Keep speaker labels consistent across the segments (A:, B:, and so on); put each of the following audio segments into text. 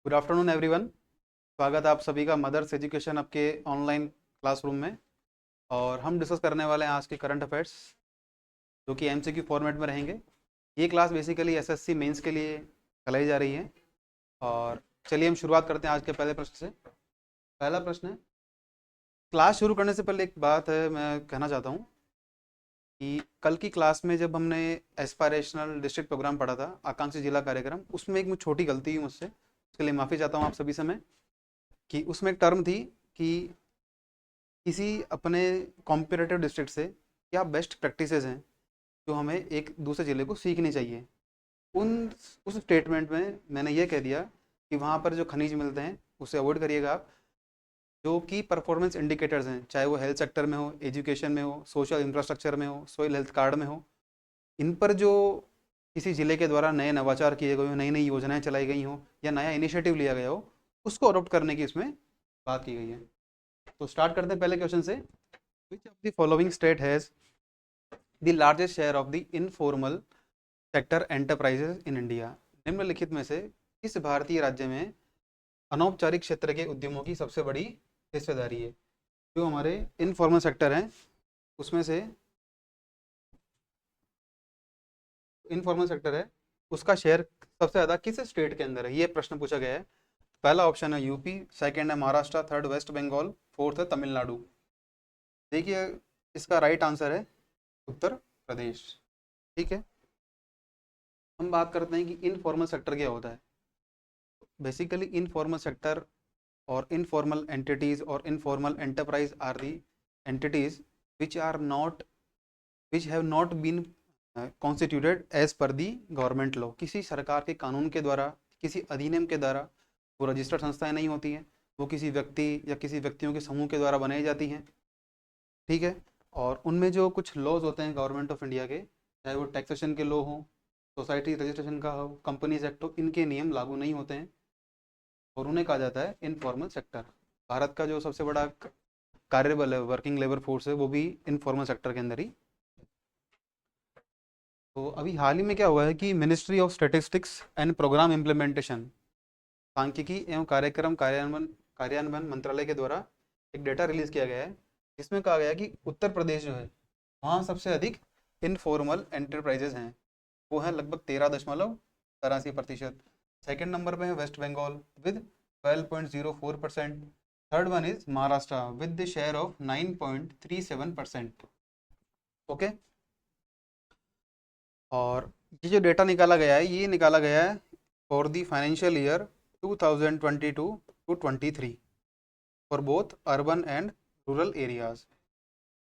A: Good afternoon everyone. स्वागत है आप सभी का मदर्स एजुकेशन आपके ऑनलाइन क्लासरूम में। और हम डिस्कस करने वाले हैं आज के करंट अफेयर्स जो कि एमसीक्यू फॉर्मेट में रहेंगे। ये क्लास बेसिकली एसएससी मेंस के लिए चलाई जा रही है। और चलिए हम शुरुआत करते हैं आज के पहले प्रश्न से। पहला प्रश्न है, क्लास शुरू करने से पहले एक बात है मैं कहना चाहता हूँ कि कल की क्लास में जब हमने एस्पायरेशनल डिस्ट्रिक्ट प्रोग्राम पढ़ा था, आकांक्षी जिला कार्यक्रम, उसमें एक छोटी गलती हुई मुझसे, उसके लिए माफ़ी चाहता हूँ आप सभी से मैं। कि उसमें एक टर्म थी कि किसी अपने कॉम्पिटिटिव डिस्ट्रिक्ट से क्या बेस्ट प्रैक्टिसेस हैं जो हमें एक दूसरे ज़िले को सीखनी चाहिए। उन उस स्टेटमेंट में मैंने ये कह दिया कि वहाँ पर जो खनिज मिलते हैं उसे अवॉइड करिएगा आप। जो कि परफॉर्मेंस इंडिकेटर्स हैं, चाहे वो हेल्थ सेक्टर में हो, एजुकेशन में हो, सोशल इंफ्रास्ट्रक्चर में हो, सोइल हेल्थ कार्ड में हो, इन पर जो किसी ज़िले के द्वारा नए नवाचार किए गए हो, नई नई योजनाएं चलाई गई हों या नया इनिशिएटिव लिया गया हो, उसको अडॉप्ट करने की इसमें बात की गई है। तो स्टार्ट करते हैं पहले क्वेश्चन से। Which of the following state has the largest share of the informal sector enterprises in India? निम्नलिखित में से किस भारतीय राज्य में अनौपचारिक क्षेत्र के उद्यमों की सबसे बड़ी हिस्सेदारी है? जो हमारे इनफॉर्मल सेक्टर हैं उसमें से इनफॉर्मल सेक्टर है, उसका शेयर सबसे ज़्यादा किस स्टेट के अंदर है, ये प्रश्न पूछा गया है। पहला ऑप्शन है यूपी, सेकंड है महाराष्ट्र, थर्ड वेस्ट बंगाल, फोर्थ है तमिलनाडु। देखिए, इसका राइट आंसर है उत्तर प्रदेश। ठीक है, हम बात करते हैं कि इनफॉर्मल सेक्टर क्या होता है। बेसिकली इनफॉर्मल सेक्टर और इनफॉर्मल एंटिटीज और informal enterprise are the entities which are not which have not been constituted as per the government law. किसी सरकार के कानून के द्वारा, किसी अधिनियम के द्वारा वो रजिस्टर्ड संस्थाएं नहीं होती हैं। वो किसी व्यक्ति या किसी व्यक्तियों के समूह के द्वारा बनाई जाती हैं। ठीक है, और उनमें जो कुछ लॉज होते हैं गवर्नमेंट ऑफ इंडिया के, चाहे वो टैक्सेशन के लॉ हो, सोसाइटी रजिस्ट्रेशन का हो, कंपनीज एक्ट हो, इनके नियम लागू नहीं होते हैं और उन्हें कहा जाता है इनफॉर्मल सेक्टर। भारत का जो सबसे बड़ा कार्यबल है, वर्किंग लेबर फोर्स है, वो भी इनफॉर्मल सेक्टर के अंदर ही। तो अभी हाल ही में क्या हुआ है कि ministry of statistics and programme implementation, सांख्यिकी एवं कार्यक्रम कार्यान्वयन कार्यान्वयन मंत्रालय के द्वारा एक डेटा रिलीज किया गया है, जिसमें कहा गया है कि उत्तर प्रदेश जो है वहाँ सबसे अधिक इनफॉर्मल एंटरप्राइजेज हैं। वो हैं लगभग 13.83%। सेकेंड नंबर पे है West Bengal with 12.04%। Third one is Maharashtra with the share of 9.37%। Okay, और ये जो डेटा निकाला गया है, ये निकाला गया है for the financial year 2022 two 23 for both urban and rural areas.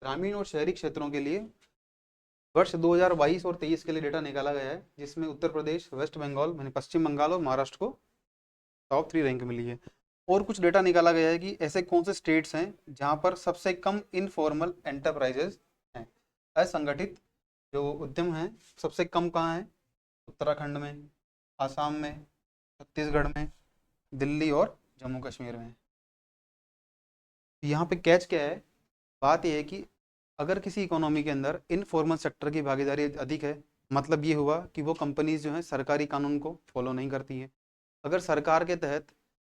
A: ग्रामीण और शहरी क्षेत्रों के लिए वर्ष 2022 और 23 के लिए डेटा निकाला गया है, जिसमें उत्तर प्रदेश, वेस्ट बंगाल यानी पश्चिम बंगाल और महाराष्ट्र को टॉप 3 रैंक मिली है। और कुछ डेटा निकाला गया है कि ऐसे कौन से स्टेट्स हैं जहां पर सबसे कम इनफॉर्मल एंटरप्राइजेज हैं, असंगठित जो उद्यम हैं, सबसे कम कहाँ हैं? उत्तराखंड में, आसाम में, छत्तीसगढ़ में, दिल्ली और जम्मू कश्मीर में। यहाँ पे कैच क्या है? बात यह है कि अगर किसी इकोनॉमी के अंदर इनफॉर्मल सेक्टर की भागीदारी अधिक है, मतलब ये हुआ कि वो कंपनीज जो हैं सरकारी कानून को फॉलो नहीं करती हैं। अगर सरकार के तहत,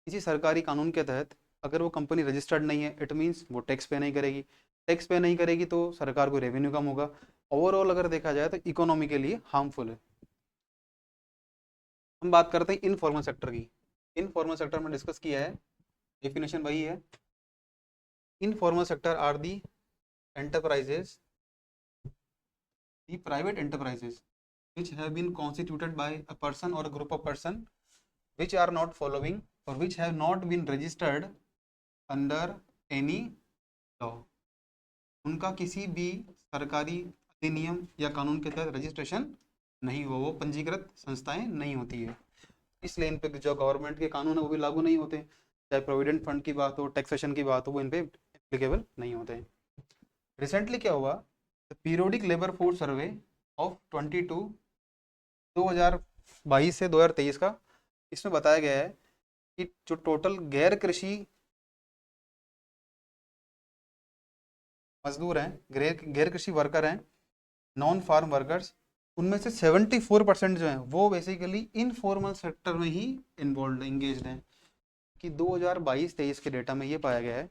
A: किसी सरकारी कानून के तहत अगर वो कंपनी रजिस्टर्ड नहीं है, इट मीन्स वो टैक्स पे नहीं करेगी। टैक्स पे नहीं करेगी तो सरकार को रेवेन्यू कम होगा। ओवरऑल अगर देखा जाए तो इकोनॉमी के लिए हार्मफुल है। हम बात करते हैं इनफॉर्मल सेक्टर की। इनफॉर्मल सेक्टर में डिस्कस किया है, डेफिनेशन वही है। Informal sector are the enterprises, the private enterprises which have been constituted by a person or a group of person which are not following or which have not been registered under any law। उनका किसी भी सरकारी अधिनियम या कानून के तहत registration नहीं हुआ, वो पंजीकृत संस्थाएं नहीं होती है, इसलिए इन पे जो गवर्नमेंट के कानून है वो भी लागू नहीं होते। चाहे प्रोविडेंट फंड की बात हो, टैक्सेशन की बात हो, वो इन पे एप्लीकेबल नहीं होते हैं। रिसेंटली क्या हुआ, periodic labour force survey of 2022 से 2023 का, इसमें बताया गया है कि जो टोटल गैर कृषि मजदूर हैं, गैर कृषि वर्कर हैं, नॉन फार्म वर्कर्स, उनमें से 74% जो हैं वो बेसिकली इनफॉर्मल सेक्टर में ही इन्वॉल्व एंगेज्ड हैं। कि 2022-23 के डेटा में ये पाया गया है,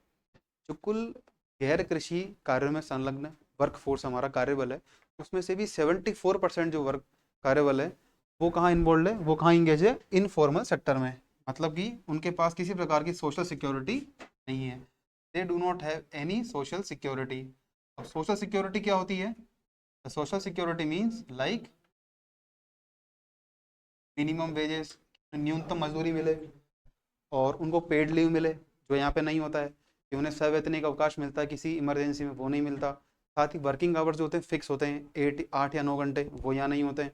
A: जो कुल गैर कृषि कार्यों में संलग्न वर्कफोर्स हमारा कार्यबल है, उसमें से भी 74% जो वर्क कार्यबल है वो कहाँ इन्वॉल्व है, वो कहाँ इंगेज है, इनफॉर्मल सेक्टर में। मतलब कि उनके पास किसी प्रकार की सोशल सिक्योरिटी नहीं है, they do not have any social security. अब सोशल सिक्योरिटी क्या होती है? Social security means like minimum wages, न्यूनतम मजदूरी मिले, और उनको पेड लीव मिले, जो यहाँ पे नहीं होता है, कि उन्हें सवैतनिक अवकाश मिलता है किसी इमरजेंसी में, वो नहीं मिलता। साथ ही वर्किंग आवर्स जो होते हैं फिक्स होते हैं, 8 या 9 घंटे, वो यहाँ नहीं होते हैं।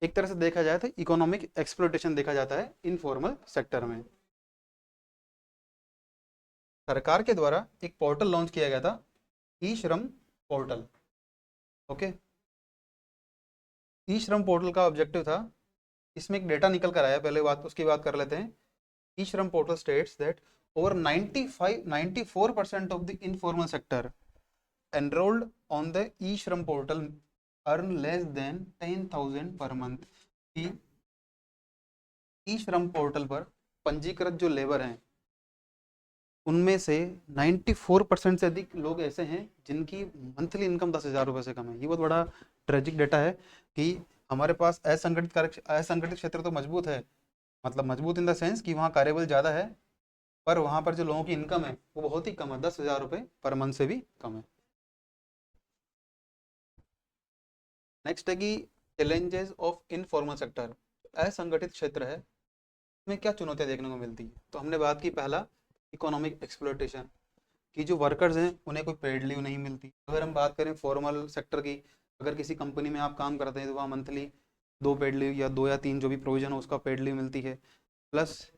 A: एक तरह से देखा जाए तो इकोनॉमिक एक्सप्लोटेशन देखा जाता है इनफॉर्मल सेक्टर में। सरकार के द्वारा एक पोर्टल लॉन्च किया गया था, ई श्रम पोर्टल। ओके, ई श्रम पोर्टल का ऑब्जेक्टिव था, इसमें एक डेटा निकल कर आया, पहले बात उसकी बात कर लेते हैं। ई श्रम portal states that over 94% of the informal sector enrolled on the e-shram portal earn less than 10,000 per month। कि ई श्रम पोर्टल पर पंजीकृत जो लेबर हैं उनमें से 94% से अधिक लोग ऐसे हैं जिनकी मंथली इनकम 10,000 रुपये से कम है। ये बहुत बड़ा ट्रेजिक डेटा है कि हमारे पास असंगठित क्षेत्र तो मजबूत है, मतलब मजबूत इन द सेंस कि वहाँ कार्यबल ज़्यादा है, पर वहाँ पर जो लोगों की इनकम है वो बहुत ही कम है, 10,000 रुपये पर मंथ से भी कम है। नेक्स्ट है कि चैलेंजेस ऑफ इनफॉर्मल सेक्टर, असंगठित क्षेत्र है, इसमें क्या चुनौतियाँ देखने को मिलती है। तो हमने बात की, पहला इकोनॉमिक एक्सप्लोइटेशन, कि जो वर्कर्स हैं उन्हें कोई पेड लीव नहीं मिलती। अगर हम बात करें फॉर्मल सेक्टर की, अगर किसी कंपनी में आप काम करते हैं तो वहाँ मंथली 2 पेड लीव या 2 या 3 जो भी प्रोविजन हो उसका पेड लीव मिलती है। प्लस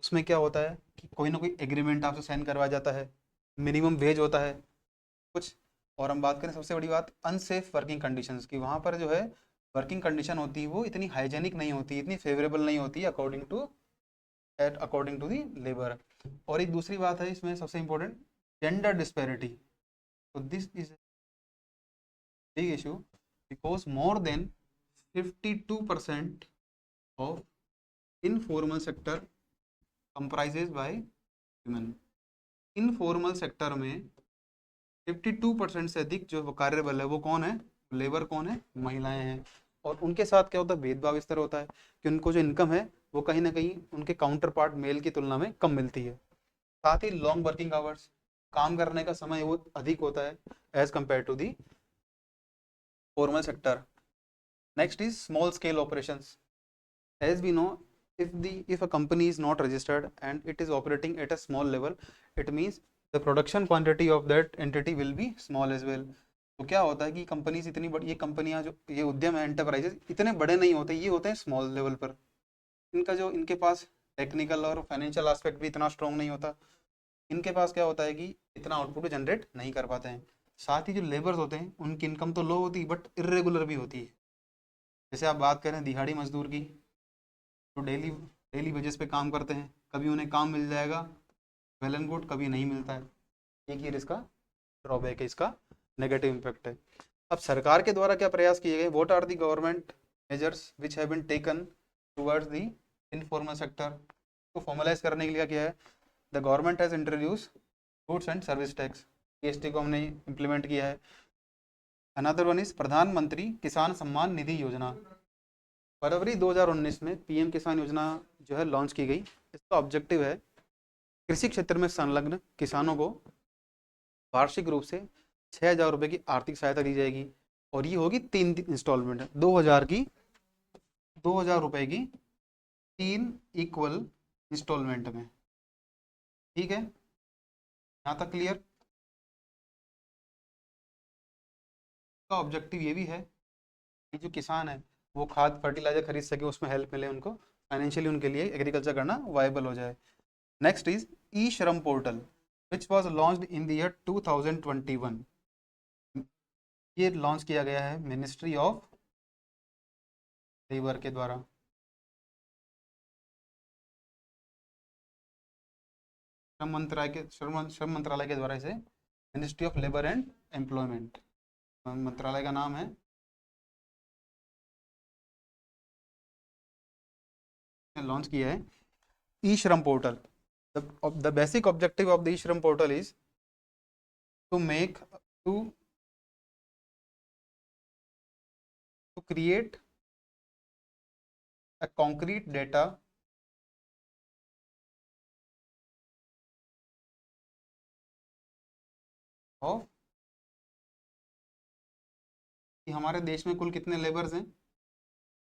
A: उसमें क्या होता है कि कोई ना कोई एग्रीमेंट आपसे साइन करवाया जाता है, मिनिमम वेज होता है कुछ। और हम बात करें सबसे बड़ी बात अनसेफ वर्किंग कंडीशंस की, वहाँ पर जो है वर्किंग कंडीशन होती है वो इतनी हाइजेनिक नहीं होती, इतनी फेवरेबल नहीं होती अकॉर्डिंग टू दी लेबर। और एक दूसरी बात है इसमें सबसे इम्पोर्टेंट, जेंडर डिस्पैरिटी। तो this is big issue because more than 52% of informal sector comprises by women. Informal sector में 52% से अधिक जो कार्यबल है वो कौन है, लेबर कौन है, महिलाएं हैं। और उनके साथ क्या होता है, भेदभाव इस तरह होता है कि उनको जो इनकम है वो कहीं ना कहीं उनके काउंटर पार्ट मेल की तुलना में कम मिलती है। साथ ही लॉन्ग वर्किंग आवर्स, काम करने का समय वो अधिक होता है as compare to the formal sector. Next is small scale operations. As we know, if a company is not registered and it is operating at a small level, it means the production quantity of that entity will be small as well। तो क्या होता है कि companies इतनी बड़ी, ये कंपनियां जो ये उद्यम है एंटरप्राइजेस इतने बड़े नहीं होते, ये होते हैं स्मॉल लेवल पर। इनका जो इनके पास टेक्निकल और फाइनेंशियल एस्पेक्ट भी इतना स्ट्रॉन्ग नहीं होता, इनके पास क्या होता है कि इतना आउटपुट जनरेट नहीं कर पाते हैं। साथ ही जो लेबर्स होते हैं उनकी इनकम तो लो होती है बट इरेगुलर भी होती है। जैसे आप बात करें दिहाड़ी मजदूर की, तो डेली डेली बेसिस पे काम करते हैं, कभी उन्हें काम मिल जाएगा वेल एंड गुड, कभी नहीं मिलता है। एक ये इसका ड्रॉबैक है, इसका नेगेटिव इम्पैक्ट है। अब सरकार के द्वारा क्या प्रयास किए गए, what are the government measures which have been taken towards the informal sector. को फॉर्मलाइज करने के लिए किया है, the government has introduce goods and service tax, GST को हमने इम्प्लीमेंट किया है। अनदर वन इज प्रधानमंत्री किसान सम्मान निधि योजना। फरवरी 2019 में पीएम किसान योजना जो है लॉन्च की गई। इसका ऑब्जेक्टिव है कृषि क्षेत्र में संलग्न किसानों को वार्षिक रूप से 6,000 रुपये की आर्थिक सहायता दी जाएगी, और ये होगी 3 इंस्टॉलमेंट, 2,000 रुपये की 3 इक्वल इंस्टॉलमेंट में। ठीक है, यहाँ तक क्लियर। का ऑब्जेक्टिव ये भी है कि जो किसान है वो खाद फर्टिलाइजर खरीद सके, उसमें हेल्प मिले उनको, फाइनेंशियली उनके लिए एग्रीकल्चर करना वायबल हो जाए। नेक्स्ट इज ई श्रम portal which was launched in the year 2021। ये लॉन्च किया गया है मिनिस्ट्री ऑफ लेबर के द्वारा। श्रम मंत्रालय के द्वारा इसे ministry of labour and employment मंत्रालय का नाम है। लॉन्च किया है ई श्रम portal. The basic objective of the e-Shram portal is to make to create a concrete data of कि हमारे देश में कुल कितने लेबर्स हैं,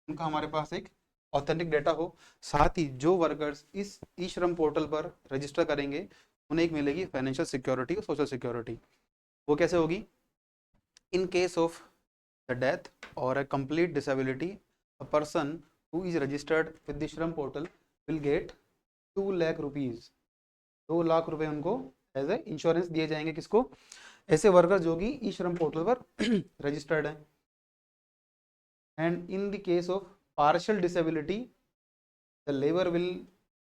A: उनका हमारे पास एक ऑथेंटिक डेटा हो। साथ ही जो वर्कर्स इस ई श्रम पोर्टल पर रजिस्टर करेंगे उन्हें एक मिलेगी फाइनेंशियल सिक्योरिटी और सोशल सिक्योरिटी। वो कैसे होगी? In case of the death और a complete disability, a person who is registered with the Shram portal will get 2 lakh rupees, 2 lakh रुपए उनको एज ए इंश्योरेंस दिए जाएंगे। किसको? ऐसे वर्कर जो कि ई श्रम पोर्टल पर रजिस्टर्ड हैं। And in the case of partial disability the labour will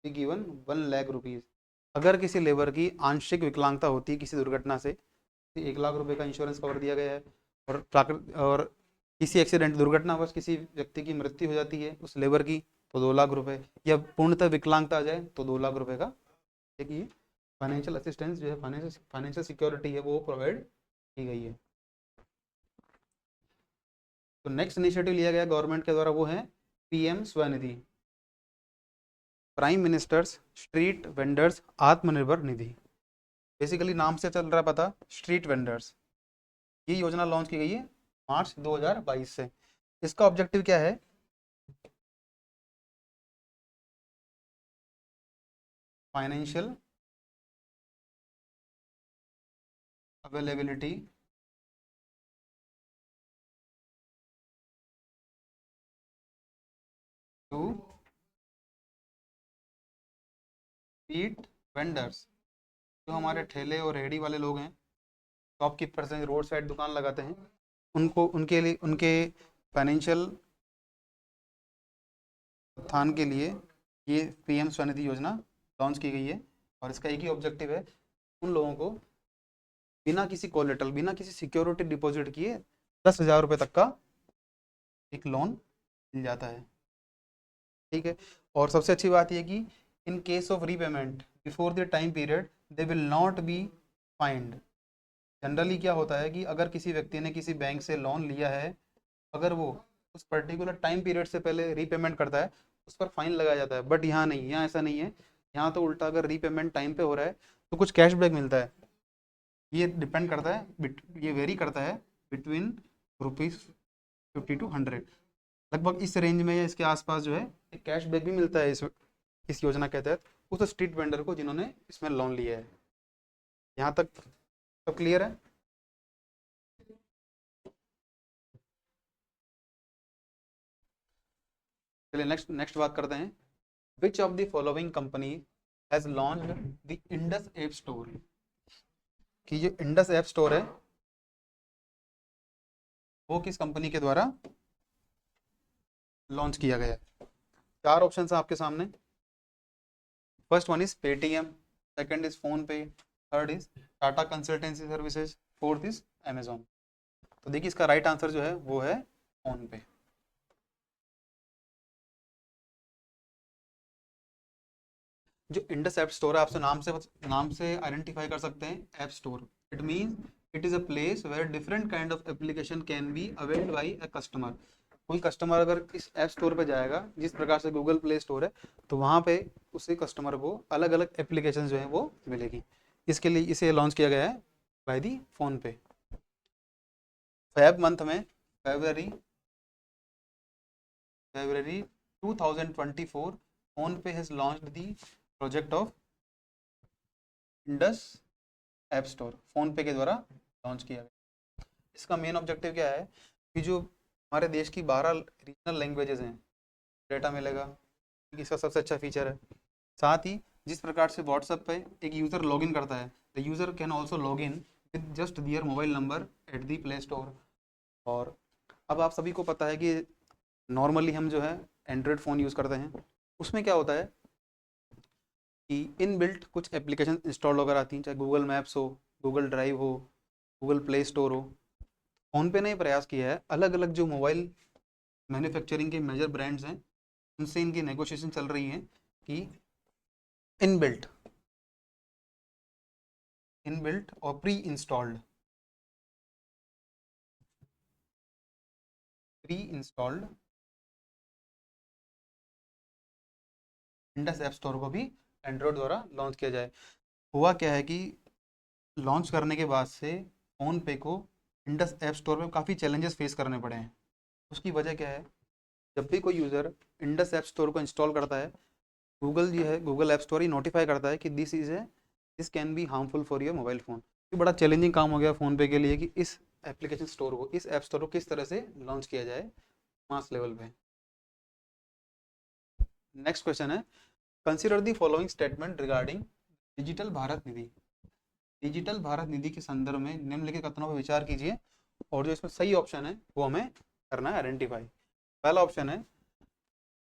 A: be given 1 lakh rupees. अगर किसी लेबर की आंशिक विकलांगता होती है किसी दुर्घटना से, 1 लाख रुपए का इंश्योरेंस कवर दिया गया है। और किसी एक्सीडेंट दुर्घटनावश किसी व्यक्ति की मृत्यु हो जाती है उस लेबर की तो 2 लाख रुपए, या पूर्णतः विकलांगता आ जाए तो 2 लाख रुपए का एक ये फाइनेंशियल असिस्टेंस जो है, फाइनेंशियल सिक्योरिटी है, वो प्रोवाइड की गई है। तो नेक्स्ट इनिशिएटिव लिया गया गवर्नमेंट के द्वारा वो है PM Svanidhi, prime ministers street vendors Atmanirbhar Nidhi. Basically नाम से चल रहा पता, स्ट्रीट वेंडर्स। ये योजना लॉन्च की गई है मार्च 2022 से। इसका ऑब्जेक्टिव क्या है? Financial availability to street vendors, जो हमारे ठेले और रेहड़ी वाले लोग हैं, शॉपकीपर्स हैं, रोड साइड दुकान लगाते हैं, उनको उनके लिए उनके फाइनेंशियल उत्थान के लिए ये पीएम स्वनिधि योजना लॉन्च की गई है। और इसका एक ही ऑब्जेक्टिव है, उन लोगों को बिना किसी कोलेटरल, बिना किसी सिक्योरिटी डिपॉजिट किए 10,000 रुपये तक का एक लोन मिल जाता है। ठीक है। और सबसे अच्छी बात यह कि इन case of repayment before the time period they will not B find. Generally क्या होता है कि अगर किसी व्यक्ति ने किसी बैंक से लोन लिया है, अगर वो उस पर्टिकुलर टाइम पीरियड से पहले रीपेमेंट करता है उस पर फाइन लगाया जाता है। बट यहाँ नहीं, यहाँ ऐसा नहीं है। यहाँ तो उल्टा, अगर रीपेमेंट टाइम पे हो रहा है तो कुछ कैशबैक मिलता है। ये डिपेंड करता है, ये वेरी करता है बिटवीन ₹50 to 100, लगभग इस रेंज में या इसके आसपास जो है एक कैशबैक भी मिलता है इस योजना के तहत उस स्ट्रीट वेंडर को जिन्होंने इसमें लोन लिया है। यहाँ तक सब क्लियर है? चलिए नेक्स्ट बात करते हैं। Which of the following company has launched the Indus app store? कि जो इंडस ऐप स्टोर है वो किस कंपनी के द्वारा लॉन्च किया गया है? 4 ऑप्शन है आपके सामने। First one is Paytm, second is PhonePe, third is Tata consultancy services, fourth is Amazon. तो देखिए इसका राइट आंसर जो है वो है फोन पे। जो इंडस ऐप स्टोर है, आपसे नाम से आइडेंटिफाई कर सकते हैं app store. It means it is a place where different kind of application can be availed by a customer. कोई कस्टमर अगर इस ऐप स्टोर पे जाएगा, जिस प्रकार से गूगल प्ले स्टोर है, तो वहाँ पे उसी कस्टमर को अलग अलग एप्लीकेशन जो है वो मिलेगी। इसके लिए इसे लॉन्च किया गया है बाय दी फोन पे। फेब मंथ में फेब्रवरी 2024 फोन पे has launched the project of Indus app store. Phone पे के द्वारा लॉन्च किया गया। इसका मेन ऑब्जेक्टिव क्या है कि जो हमारे देश की 12 रीजनल लैंग्वेजेस हैं डेटा मिलेगा, इसका सबसे अच्छा फीचर है। साथ ही जिस प्रकार से व्हाट्सएप पे एक यूज़र लॉगिन करता है, the user can also log in with just their mobile number at the play store. और अब आप सभी को पता है कि नॉर्मली हम जो है एंड्रॉयड फ़ोन यूज़ करते हैं, उसमें क्या होता है कि इन बिल्ट कुछ एप्लीकेशन इंस्टॉल होकर आती हैं, चाहे गूगल मैप्स हो, गूगल ड्राइव हो, गूगल प्ले स्टोर हो। फ़ोन पे ने प्रयास किया है अलग अलग जो मोबाइल मैन्युफैक्चरिंग के मेजर ब्रांड्स हैं उनसे इनकी नेगोशिएशन चल रही है कि इनबिल्ट इनबिल्ट और pre installed Indus app store को भी एंड्रॉयड द्वारा लॉन्च किया जाए। हुआ क्या है कि लॉन्च करने के बाद से फ़ोन पे को इंडस ऐप स्टोर में काफ़ी चैलेंजेस फेस करने पड़े हैं। उसकी वजह क्या है, जब भी कोई यूज़र इंडस ऐप स्टोर को इंस्टॉल करता है, गूगल जो है, गूगल ऐप स्टोर ही नोटिफाई करता है कि this can be harmful for your mobile phone. ये बड़ा चैलेंजिंग काम हो गया फ़ोन पे के लिए कि इस एप्लीकेशन स्टोर को, इस ऐप स्टोर को किस तरह से लॉन्च किया जाए मास लेवल पे। नेक्स्ट क्वेश्चन है, consider the following statement regarding digital Bharat Nidhi. Digital Bharat Nidhi के संदर्भ में निम्नलिखित कथनों पर विचार कीजिए और जो इसमें सही ऑप्शन है वो हमें करना है आइडेंटिफाई। पहला ऑप्शन है,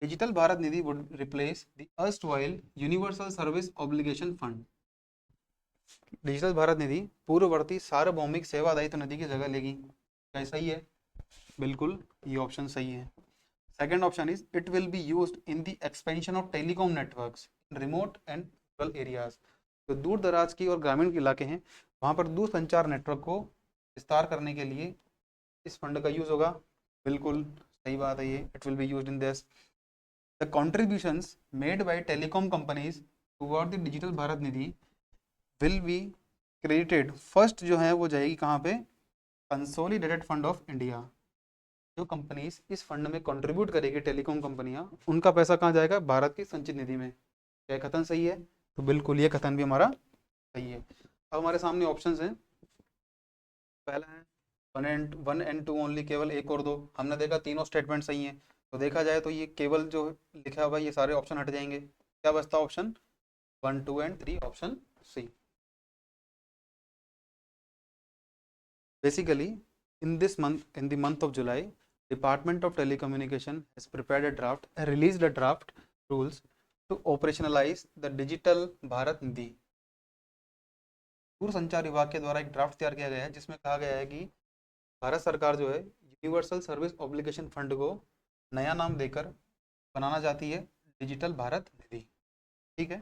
A: digital Bharat Nidhi would replace the erstwhile universal service obligation fund. Digital Bharat Nidhi पूर्ववर्ती सार्वभौमिक सेवा दायित्व निधि की जगह लेगी। क्या सही है? बिल्कुल, ये ऑप्शन सही है। Second option is, it will be used in the expansion of telecom networks in remote and rural areas. तो दूर दराज की और ग्रामीण के इलाके हैं, वहाँ पर दूर संचार नेटवर्क को विस्तार करने के लिए इस फंड का यूज होगा। बिल्कुल सही बात है ये, it will be used in this. The contributions made by telecom companies toward the digital Bharat Nidhi will be credited. First जो है वो जाएगी कहाँ पे? Consolidated fund of India. जो कंपनीज इस फंड में कंट्रीब्यूट करेगी, टेलीकॉम कंपनियां, उनका पैसा कहाँ जाएगा? भारत की संचित निधि में। क्या कथन सही है? तो बिल्कुल ये कथन भी हमारा सही है। अब हमारे सामने ऑप्शंस हैं। पहला है वन एंड टू ओनली, केवल एक और दो। हमने देखा तीनों स्टेटमेंट सही हैं, तो देखा जाए तो ये केवल जो लिखा हुआ है ये सारे ऑप्शन हट जाएंगे। क्या बचता? Option 1, 2 and 3, option C. Basically in the month of July, Department of Telecommunication has prepared a draft, released a draft rules to operationalize the Digital Bharat Nidhi। दूरसंचार विभाग के द्वारा एक ड्राफ्ट तैयार किया गया है जिसमें कहा गया है कि भारत सरकार जो है यूनिवर्सल सर्विस ऑब्लिगेशन फंड को नया नाम देकर बनाना चाहती है डिजिटल भारत निधि। ठीक है,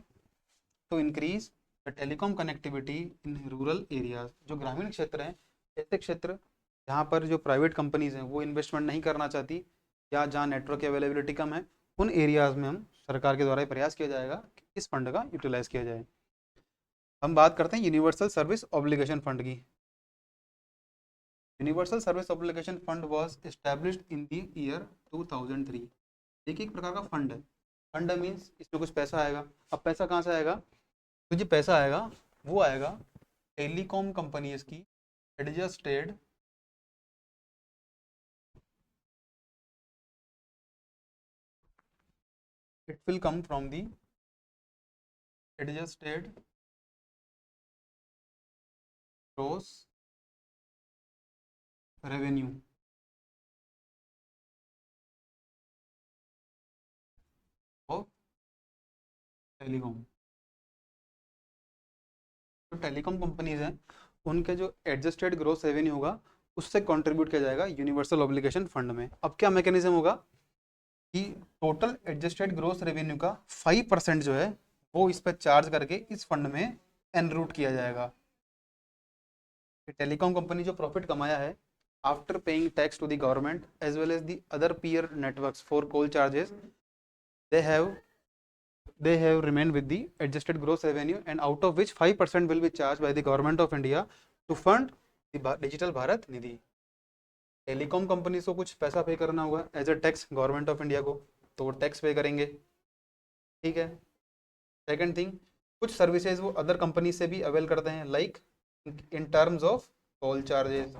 A: तो increase the telecom connectivity in rural areas. जो ग्रामीण क्षेत्र हैं, ऐसे क्षेत्र जहाँ पर जो प्राइवेट कंपनीज हैं वो इन्वेस्टमेंट नहीं करना चाहती या जहाँ नेटवर्क की अवेलेबिलिटी कम है, उन एरियाज में हम सरकार के द्वारा प्रयास किया जाएगा कि इस फंड का यूटिलाइज किया जाए। हम बात करते हैं यूनिवर्सल सर्विस ऑब्लिगेशन फंड की। Universal service obligation fund was established in the year 2003। देखिए, एक प्रकार का फंड है। फंड मीन्स इसमें कुछ पैसा आएगा। अब पैसा कहाँ से आएगा? तो जो पैसा आएगा वो आएगा टेलीकॉम कंपनीज की adjusted it will come from the adjusted gross revenue of telecom. जो टेलीकॉम कंपनीज हैं उनके जो एडजस्टेड ग्रोस रेवेन्यू होगा उससे कंट्रीब्यूट किया जाएगा यूनिवर्सल ऑब्लिगेशन फंड में। अब क्या मैकेनिज्म होगा कि टोटल एडजस्टेड ग्रोस रेवेन्यू का 5% जो है वो इस पर चार्ज करके इस फंड में एनरूट किया जाएगा। टेलीकॉम कंपनी जो प्रॉफिट कमाया है after paying tax to the government as well as the other peer networks for call charges, they have remained with the adjusted gross revenue and out of which 5% will be charged by the government of India to fund the digital Bharat Nidhi। Telecom company को कुछ पैसा pay करना होगा as a tax government of India को, तो वो tax pay करेंगे। ठीक है। सेकंड थिंग, कुछ सर्विसेज वो अदर कंपनी से भी अवेल करते हैं like in terms of call charges.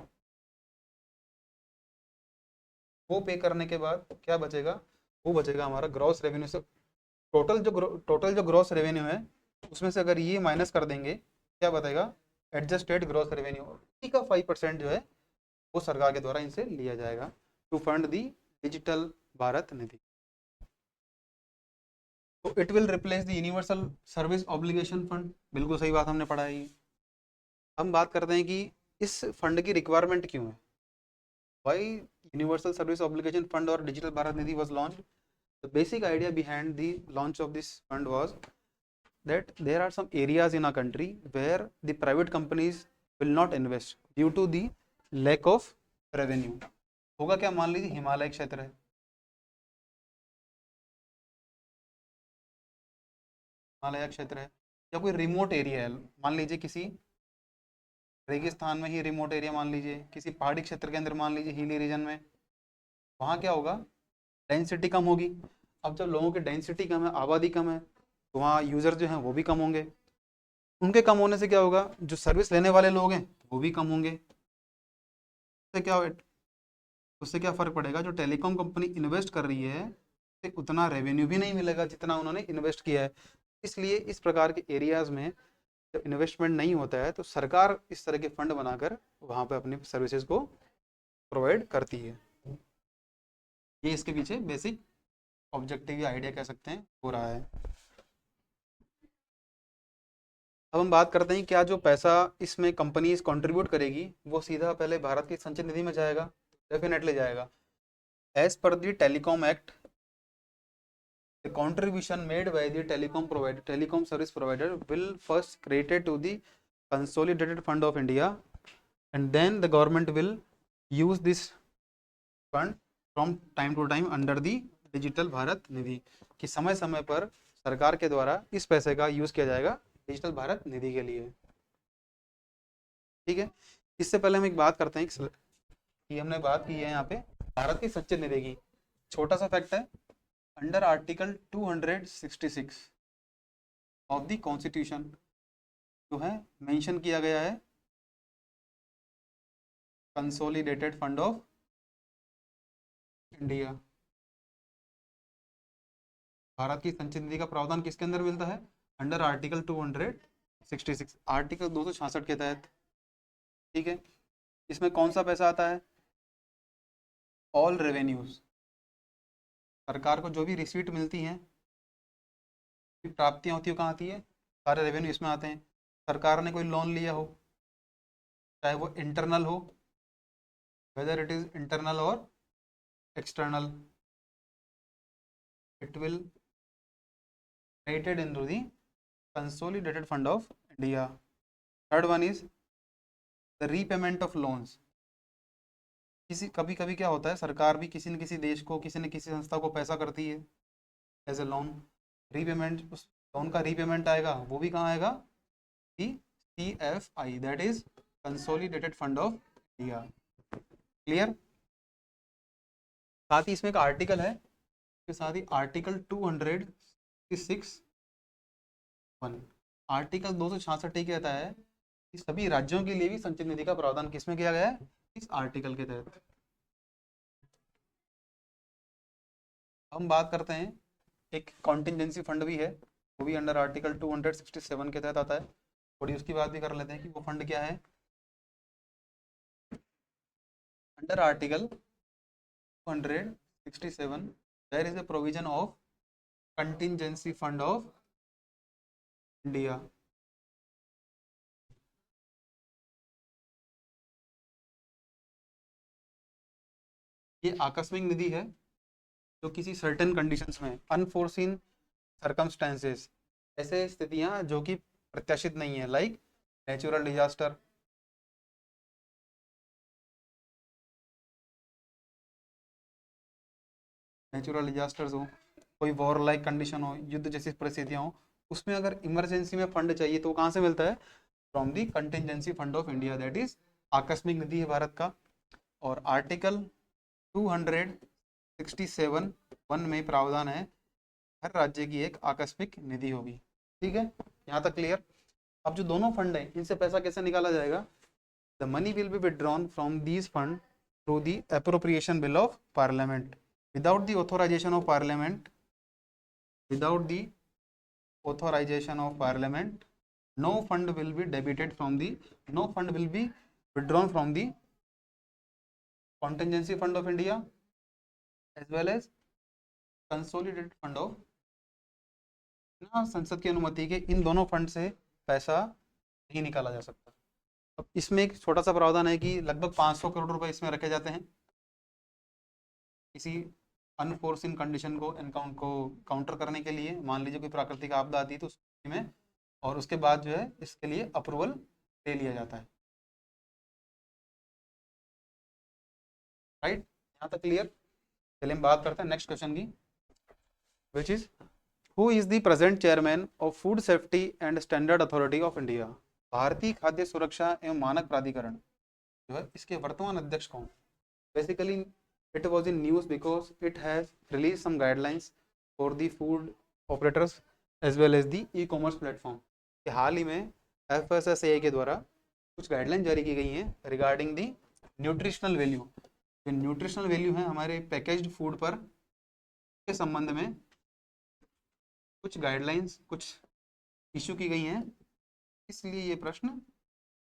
A: वो पे करने के बाद क्या बचेगा? वो बचेगा हमारा ग्रॉस रेवेन्यू से। टोटल जो ग्रॉस रेवेन्यू है उसमें से अगर ये माइनस कर देंगे क्या बचेगा? Adjusted gross revenue. इसी का 5% जो है वो सरकार के द्वारा इनसे लिया जाएगा to fund the digital Bharat Nidhi. तो it will replace the universal service obligation fund. बिल्कुल सही बात हमने पढ़ा है। हम बात करते हैं कि इस फंड की रिक्वायरमेंट क्यों है। Why universal service obligation fund और digital Bharat Nidhi was launched. The basic idea behind the launch of this fund was that there are some areas in our country where the private companies will not invest due to the lack of revenue. होगा क्या? मान लीजिए हिमालय क्षेत्र है, हिमालय क्षेत्र है, या कोई रिमोट एरिया है, मान लीजिए किसी रेगिस्तान में ही रिमोट एरिया, मान लीजिए किसी पहाड़ी क्षेत्र के अंदर, मान लीजिए हिली रीजन में, वहाँ क्या होगा? डेंसिटी कम होगी। अब जब लोगों की डेंसिटी कम है, आबादी कम है, तो वहाँ यूज़र जो हैं वो भी कम होंगे। उनके कम होने से क्या होगा? जो सर्विस लेने वाले लोग हैं वो भी कम होंगे। उससे क्या उससे क्या फ़र्क पड़ेगा? जो टेलीकॉम कंपनी इन्वेस्ट कर रही है उससे उतना रेवेन्यू भी नहीं मिलेगा जितना उन्होंने इन्वेस्ट किया है। इसलिए इस प्रकार के एरियाज़ में जब इन्वेस्टमेंट नहीं होता है तो सरकार इस तरह के फंड बनाकर वहाँ पर अपनी सर्विसेज को प्रोवाइड करती है। ये इसके पीछे बेसिक ऑब्जेक्टिव या आइडिया कह सकते हैं हो रहा है। अब हम बात करते हैं क्या जो पैसा इसमें कंपनीज कंट्रीब्यूट करेगी वो सीधा पहले भारत की संचित निधि में जाएगा? डेफिनेटली जाएगा। As per the telecom act, the contribution made by the telecom service provider will first created to the consolidated fund of India, and then the government will use this fund from time to time under the digital Bharat Nidhi, कि समय समय पर सरकार के द्वारा इस पैसे का यूज किया जाएगा डिजिटल भारत निधि के लिए। ठीक है, इससे पहले हम एक बात करते हैं कि हमने बात की है यहाँ पे भारत की संचित निधि की। छोटा सा फैक्ट है, under article 266 of the constitution जो है मेंशन किया गया है consolidated fund of India. Bharat की संचित निधि का प्रावधान किसके अंदर मिलता है? अंडर आर्टिकल 266, आर्टिकल 266 के तहत। ठीक है, इसमें कौन सा पैसा आता है? ऑल रेवेन्यूज, सरकार को जो भी रिसीट मिलती हैं, प्राप्तियां होती है, कहाँ आती है? सारे रेवेन्यू इसमें आते हैं। सरकार ने कोई लोन लिया हो, चाहे वो इंटरनल हो, वेदर इट इज इंटरनल और external, it will created into the consolidated fund of India. Third one is the repayment of loans. किसी कभी कभी क्या होता है, सरकार भी किसी न किसी देश को, किसी न किसी संस्था को पैसा करती है एज ए लोन, रीपेमेंट, उस लोन का रीपेमेंट आएगा, वो भी कहाँ आएगा? CFI, that is consolidated fund of India. Clear? साथ ही इसमें एक आर्टिकल है, के साथ ही आर्टिकल 266(1), आर्टिकल 266 ही कहता है कि सभी राज्यों के लिए भी संचित निधि का प्रावधान किसमें किया गया है? इस आर्टिकल के तहत। हम बात करते हैं एक कॉन्टिजेंसी फंड भी है, वो भी अंडर आर्टिकल 267 के तहत आता है। थोड़ी उसकी बात भी कर लेते हैं कि वो फंड क्या है। Under article 267 there is a provision of contingency fund of India. ये आकस्मिक निधि है जो किसी सर्टेन कंडीशंस में, अनफोर्सीन सर्कमस्टेंसेस, ऐसे स्थितियां जो कि प्रत्याशित नहीं है, like natural disaster, natural disasters हो, कोई वॉर लाइक कंडीशन हो, युद्ध जैसी परिस्थितियां हो, उसमें अगर इमरजेंसी में फंड चाहिए तो कहाँ से मिलता है? From the contingency fund of India, that is आकस्मिक निधि है भारत का। और आर्टिकल 267(1) में प्रावधान है हर राज्य की एक आकस्मिक निधि होगी। ठीक है, यहाँ तक क्लियर? अब जो दोनों फंड है इनसे पैसा कैसे निकाला जाएगा? The money will be withdrawn from these fund through the appropriation bill of parliament without the authorization of parliament, without the authorization of parliament, no fund will be debited from the, no fund will be withdrawn from the contingency fund of India as well as consolidated fund of, ना संसद की अनुमति के इन दोनों fund से पैसा नहीं निकाला जा सकता। अब इसमें एक छोटा सा प्रावधान है कि लगभग 500 करोड़ रुपए इसमें रखे जाते हैं किसी अनफोर्सिन कंडीशन को काउंटर करने के लिए। मान लीजिए कोई प्राकृतिक आपदा आती है तो में, और उसके बाद जो है इसके लिए अप्रूवल ले लिया जाता है। राइट, यहाँ तक क्लियर। चलिए हम बात करते हैं नेक्स्ट क्वेश्चन की, which is who is the present chairman of food safety and standard authority of India. भारतीय खाद्य सुरक्षा एवं मानक प्राधिकरण जो है इसके वर्तमान अध्यक्ष कौन। Basically it was in news because it has release some guidelines for the food operators as well as the e commerce platform. हाल ही में FSSAI के द्वारा कुछ गाइडलाइन जारी की गई हैं रिगार्डिंग दी न्यूट्रिशनल वैल्यू। जो न्यूट्रिशनल वैल्यू है हमारे पैकेज्ड फूड पर के संबंध में कुछ गाइडलाइंस कुछ इशू की गई हैं, इसलिए ये प्रश्न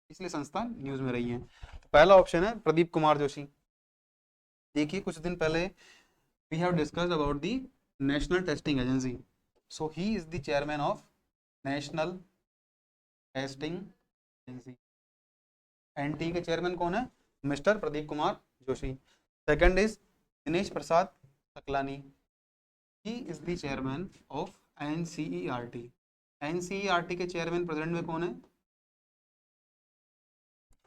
A: इसलिए संस्था न्यूज में रही है। तो पहला ऑप्शन है प्रदीप कुमार जोशी। देखिए कुछ दिन पहले we have discussed about the national testing agency, so he is the chairman of national testing agency. NT के चेयरमैन कौन है, mister Pradeep Kumar Joshi. Second is Dinesh Prasad Saklani, he is the chairman of NCERT। NCERT के चेयरमैन प्रेजेंट में कौन है,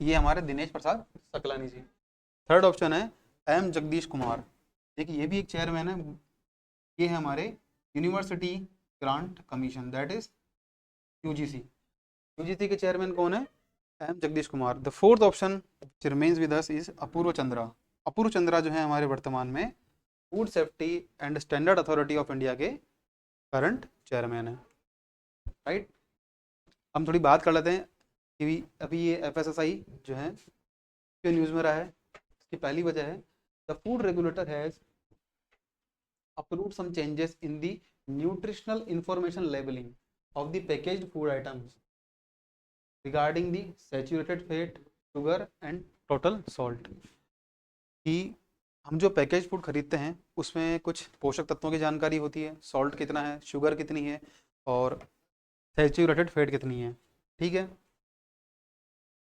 A: ये हमारे Dinesh Prasad Saklani ji. Third option है M जगदीश कुमार। देखिए ये भी एक चेयरमैन है, ये है हमारे university grant commission, that is UGC। UGC के चेयरमैन कौन है, M Jagadish Kumar. The fourth option remains with us is Apurva Chandra. Apurva Chandra जो है हमारे वर्तमान में food safety and standard authority of India के करंट चेयरमैन है। राइट, हम थोड़ी बात कर लेते हैं कि अभी ये FSSAI जो है जो न्यूज़ में रहा है, इसकी पहली वजह है the food regulator has approved some changes in the nutritional information labelling of the packaged food items regarding the saturated fat, sugar and total salt. कि हम जो पैकेज फूड खरीदते हैं उसमें कुछ पोषक तत्वों की जानकारी होती है, सॉल्ट कितना है, शुगर कितनी है और सैचुरेटेड फैट कितनी है। ठीक है,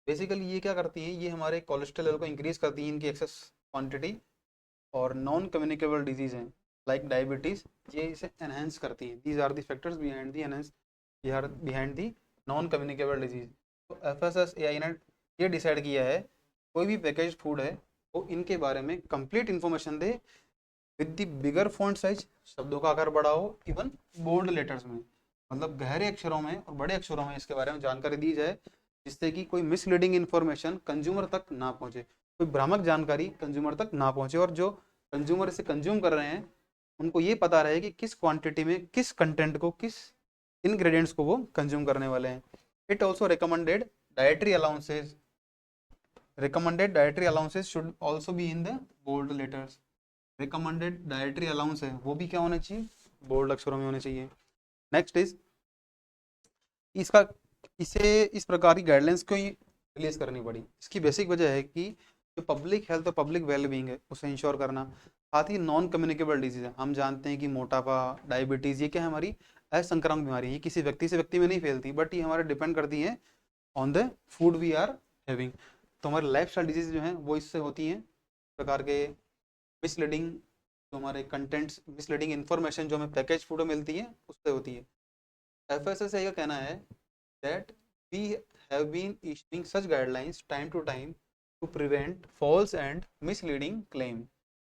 A: बेसिकली ये क्या करती है, ये हमारे कोलेस्ट्रॉल लेवल को इंक्रीज करती है, इनकी एक्सेस क्वांटिटी, और नॉन कम्युनिकेबल डिजीज हैं लाइक डायबिटीज़, ये इसे एनहेंस करती हैं। These are the factors behind the enhance behind the non communicable disease. तो FSSAI ने ये डिसाइड किया है कोई भी पैकेज फूड है वो इनके बारे में complete information they with the bigger font size, शब्दों का आकार बड़ा हो, इवन बोल्ड लेटर्स में, मतलब गहरे अक्षरों में और बड़े अक्षरों में इसके बारे में जानकारी दी जाए, जिससे कि कोई मिसलीडिंग इन्फॉर्मेशन कंज्यूमर तक ना पहुंचे, कोई भ्रामक जानकारी कंज्यूमर तक ना पहुंचे, और जो कंज्यूमर इसे कंज्यूम कर रहे हैं उनको ये पता रहे कि किस क्वांटिटी में किस कंटेंट को, किस इंग्रेडिएंट्स को वो कंज्यूम करने वाले हैं। It also recommended dietary allowances, recommended dietary allowances should also be in the bold letters। recommended dietary allowance है वो भी क्या होना चाहिए, बोल्ड अक्षरों में होने चाहिए। नेक्स्ट इज इसका इसे इस प्रकार की गाइडलाइंस क्यों रिलीज करनी पड़ी, इसकी बेसिक वजह है कि जो पब्लिक हेल्थ और पब्लिक वेलबींग है उसे इंश्योर करना। साथ ही नॉन कम्युनिकेबल डिजीज है, हम जानते हैं कि मोटापा, डायबिटीज़, ये क्या है हमारी असंक्रामक बीमारी, ये किसी व्यक्ति से व्यक्ति में नहीं फैलती, बट ये हमारे डिपेंड करती है on the food we are having. तो हमारे लाइफ स्टाइल डिजीज जो हैं वो इससे होती हैं, प्रकार के मिसलीडिंग जो हमारे कंटेंट्स, मिसलीडिंग इन्फॉर्मेशन जो हमें पैकेज फूड में मिलती है उससे होती है। FSSAI का कहना है that we have been issuing such guidelines time to time to prevent false and misleading claim.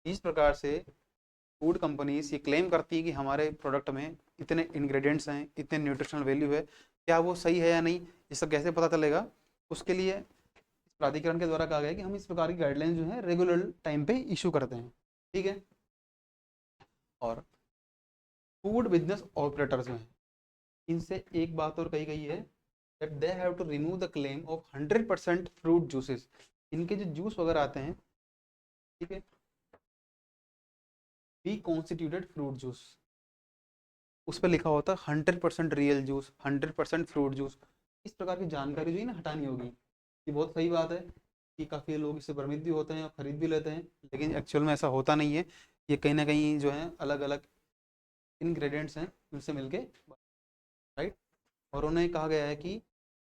A: इस प्रकार से फूड कंपनीज ये क्लेम करती है कि हमारे प्रोडक्ट में इतने इंग्रेडिएंट्स हैं, इतने न्यूट्रिशनल वैल्यू है, क्या वो सही है या नहीं, इसका कैसे पता चलेगा। उसके लिए प्राधिकरण के द्वारा कहा गया है कि हम इस प्रकार की गाइडलाइंस जो है रेगुलर टाइम पे इशू करते हैं। ठीक है, और फूड बिजनेस ऑपरेटर्स में इनसे एक बात और कही गई है that they have to remove the claim of 100% fruit juices. इनके जो जूस वगैरह आते हैं, ठीक है, बी कॉन्स्टिट्यूटेड फ्रूट जूस, उस पर लिखा होता है 100% रियल जूस, 100% फ्रूट जूस। इस प्रकार की जानकारी जो है ना हटानी होगी। ये बहुत सही बात है कि काफ़ी लोग इससे भ्रमित भी होते हैं और ख़रीद भी लेते हैं, लेकिन एक्चुअल में ऐसा होता नहीं है। ये कहीं ना कहीं जो है अलग अलग इंग्रेडिएंट्स हैं उनसे मिलके, राइट। और उन्हें कहा गया है कि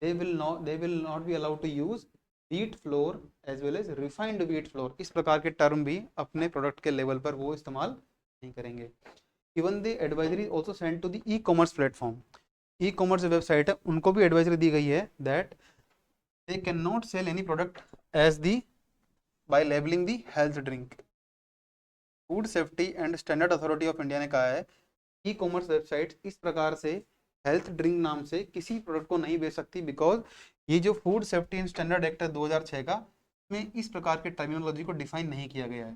A: they will not be allowed to use wheat flour as well as refined wheat flour. इस प्रकार के टर्म भी अपने प्रोडक्ट के लेवल पर वो इस्तेमाल नहीं करेंगे। Even the advisory also send to the e commerce platform. E commerce website है उनको भी एडवाइजरी दी गई है that they can not sell any product as the by labelling the health drink. Food safety and standard authority of India ने कहा है ई commerce website इस प्रकार से हेल्थ ड्रिंक नाम से किसी प्रोडक्ट को नहीं बेच सकती, बिकॉज ये जो food safety and standard act है 2006 का, में इस प्रकार के टर्मिनोलॉजी को डिफाइन नहीं किया गया है।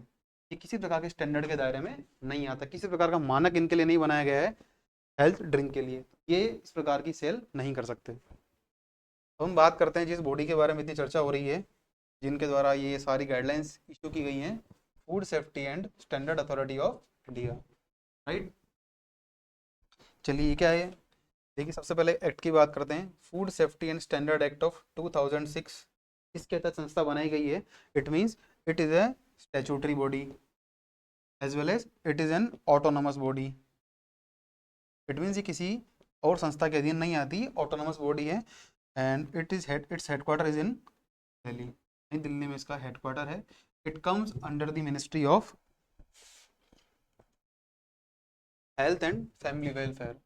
A: ये किसी प्रकार के स्टैंडर्ड के दायरे में नहीं आता, किसी प्रकार का मानक इनके लिए नहीं बनाया गया है हेल्थ ड्रिंक के लिए, ये इस प्रकार की सेल नहीं कर सकते। तो हम बात करते हैं जिस बॉडी के बारे में इतनी चर्चा हो रही है, जिनके द्वारा ये सारी गाइडलाइंस इशू की गई हैं, food safety and standard authority of India, right. चलिए ये क्या है, देखिए सबसे पहले एक्ट की बात करते हैं। Food safety and standard act of 2006 इसके तहत संस्था बनाई गई है। It means it is a statutory body as well as it is an autonomous body. It means ये किसी और संस्था के अधीन नहीं आती, ऑटोनोमस बॉडी है। And its headquarter is in Delhi, नई दिल्ली में इसका हेडक्वार्टर है। It comes under the ministry of health and family welfare.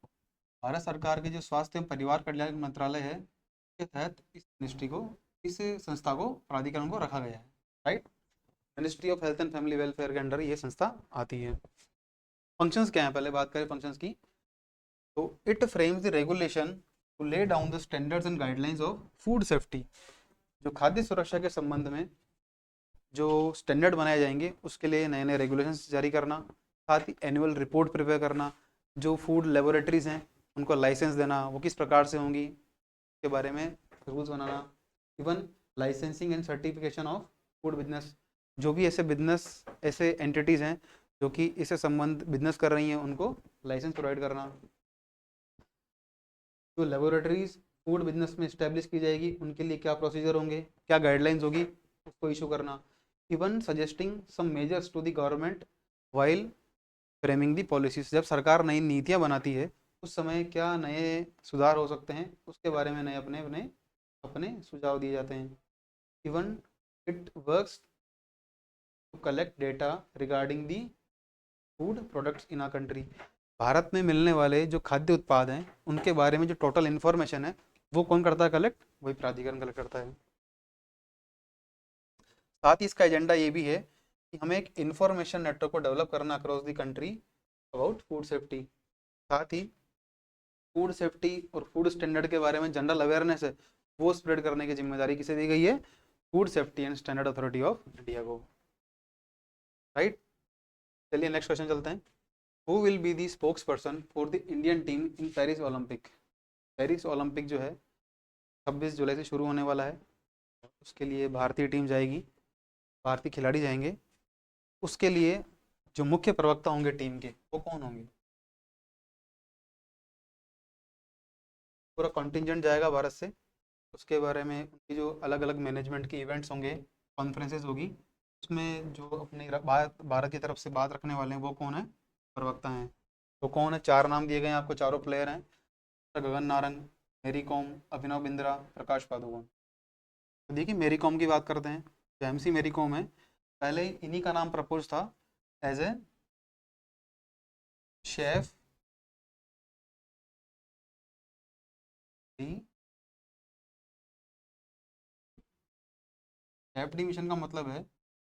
A: Bharat सरकार के जो स्वास्थ्य एवं परिवार कल्याण मंत्रालय है के तहत इस मिनिस्ट्री को, इस संस्था को, प्राधिकरण को रखा गया है, right. Ministry of health and family welfare के अंडर ये संस्था आती है। फंक्शंस क्या है, पहले बात करें फंक्शंस की। तो it frames the regulation to lay down the standards and guidelines of food safety. जो खाद्य सुरक्षा के संबंध में जो स्टैंडर्ड बनाए जाएंगे उसके लिए नए नए रेगुलेशंस जारी करना, साथ ही एनुअल रिपोर्ट प्रिपेयर करना, जो फूड लेबोरेटरीज हैं उनको लाइसेंस देना, वो किस प्रकार से होंगी के बारे में rules banana. Even licensing and certification of food business, जो भी ऐसे बिजनेस ऐसे एंटिटीज़ हैं जो कि इससे संबंध बिजनेस कर रही हैं उनको लाइसेंस प्रोवाइड करना। जो लेबोरेटरीज फूड बिजनेस में इस्टेब्लिश की जाएगी उनके लिए क्या प्रोसीजर होंगे, क्या गाइडलाइंस होगी, उसको इशू करना। Even suggesting some measures to the government while framing the policies. जब सरकार नई नीतियाँ बनाती है उस समय क्या नए सुधार हो सकते हैं उसके बारे में नए अपने अपने अपने सुझाव दिए जाते हैं। Even it works to collect data regarding the food products in a country. Bharat में मिलने वाले जो खाद्य उत्पाद हैं उनके बारे में जो टोटल इन्फॉर्मेशन है वो कौन करता है कलेक्ट, वही प्राधिकरण कलेक्ट करता है। साथ ही इसका एजेंडा ये भी है कि हमें एक इंफॉर्मेशन नेटवर्क को डेवलप करना across the country about food safety. साथ ही फूड सेफ्टी और फूड स्टैंडर्ड के बारे में जनरल अवेयरनेस है वो स्प्रेड करने की जिम्मेदारी किसे दी गई है, food safety and standard authority of India को, राइट। चलिए नेक्स्ट क्वेश्चन चलते हैं। Who will be the spokes person for the Indian team in Paris Olympic. Paris Olympic जो है 26 जुलाई से शुरू होने वाला है, उसके लिए भारतीय टीम जाएगी, भारतीय खिलाड़ी जाएंगे। उसके लिए जो मुख्य प्रवक्ता होंगे टीम के वो कौन होंगे, पूरा कॉन्टिजेंट जाएगा भारत से। उसके बारे में उनकी जो अलग अलग मैनेजमेंट के इवेंट्स होंगे, कॉन्फ्रेंसेज होगी, उसमें जो अपने भारत की तरफ से बात रखने वाले हैं वो कौन है, प्रवक्ता हैं। तो कौन है, चार नाम दिए गए हैं आपको, चारों प्लेयर हैं, गगन नारंग, मेरी कॉम, अभिनव बिंद्रा, प्रकाश पादुकोण। तो देखिए मेरी कॉम की बात करते हैं। जो एमसी मेरी कॉम है, पहले इन्हीं का नाम प्रपोज था as a chef de. Chef de mission का मतलब है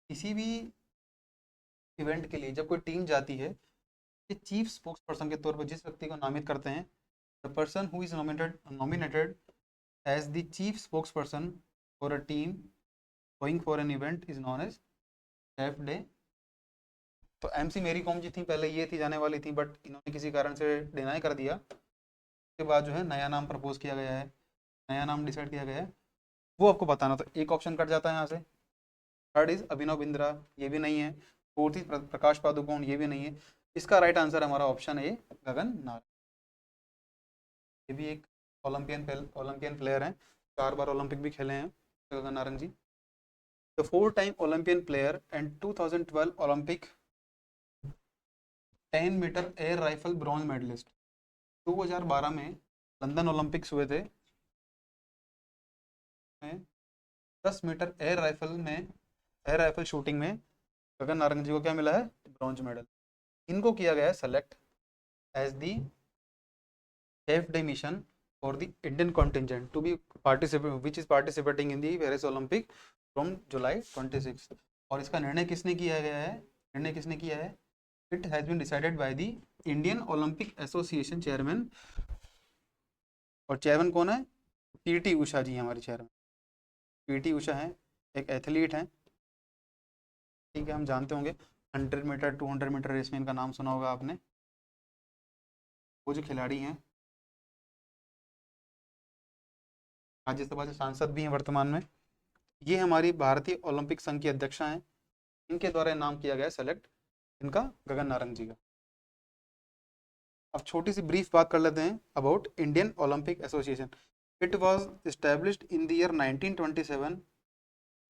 A: किसी भी इवेंट के लिए जब कोई टीम जाती है, ये चीफ स्पोक्स पर्सन के तौर पर जिस व्यक्ति को नामित करते हैं, the person who is nominated as the chief spokesperson for a team going for an event is known as chef de. तो एमसी मेरी कॉम जी थी, पहले ये थी जाने वाली थी, बट इन्होंने किसी कारण से डिनाई कर दिया। उसके बाद जो है नया नाम प्रपोज किया गया है, नया नाम डिसाइड किया गया है, वो आपको बताना। तो एक ऑप्शन कट जाता है यहाँ से। थर्ड इज अभिनव बिंद्रा, ये भी नहीं है। फोर्थ इज प्रकाश पादुकोण, ये भी नहीं है। इसका राइट आंसर हमारा ऑप्शन ए गगन नारंग। ये भी एक ओलंपियन प्लेयर हैं, 4 बार ओलंपिक भी खेले हैं Gagan Narang ji. The 4 time Olympian player and 2012 Olympic 10 metre air rifle bronze medallist. 2012 में लंदन ओलंपिक्स हुए थे, 10 मीटर एयर राइफल शूटिंग में गगन नारंग जी को क्या मिला है, ब्रॉन्ज मेडल। इनको किया गया है select as the AFD mission for the Indian contingent to be which is participating in the Paris Olympic from July 26। और इसका निर्णय किसने किया गया है? निर्णय किसने किया है? It has been decided by the Indian Olympic Association chairman. और चेयरमैन कौन है? पीटी उषा जी हमारे चेयरमैन। पीटी उषा है, एक एथलीट है, ठीक है, हम जानते होंगे 100 मीटर 200 मीटर रेस में इनका नाम सुना होगा आपने। वो जो खिलाड़ी हैं, राज्यसभा से सांसद भी हैं वर्तमान में, ये हमारी भारतीय ओलंपिक संघ की अध्यक्षा हैं। इनके द्वारा नाम किया गया सेलेक्ट इनका गगन नारंग जी का। अब छोटी सी ब्रीफ बात कर लेते हैं about Indian Olympic Association. It was established in the year 1927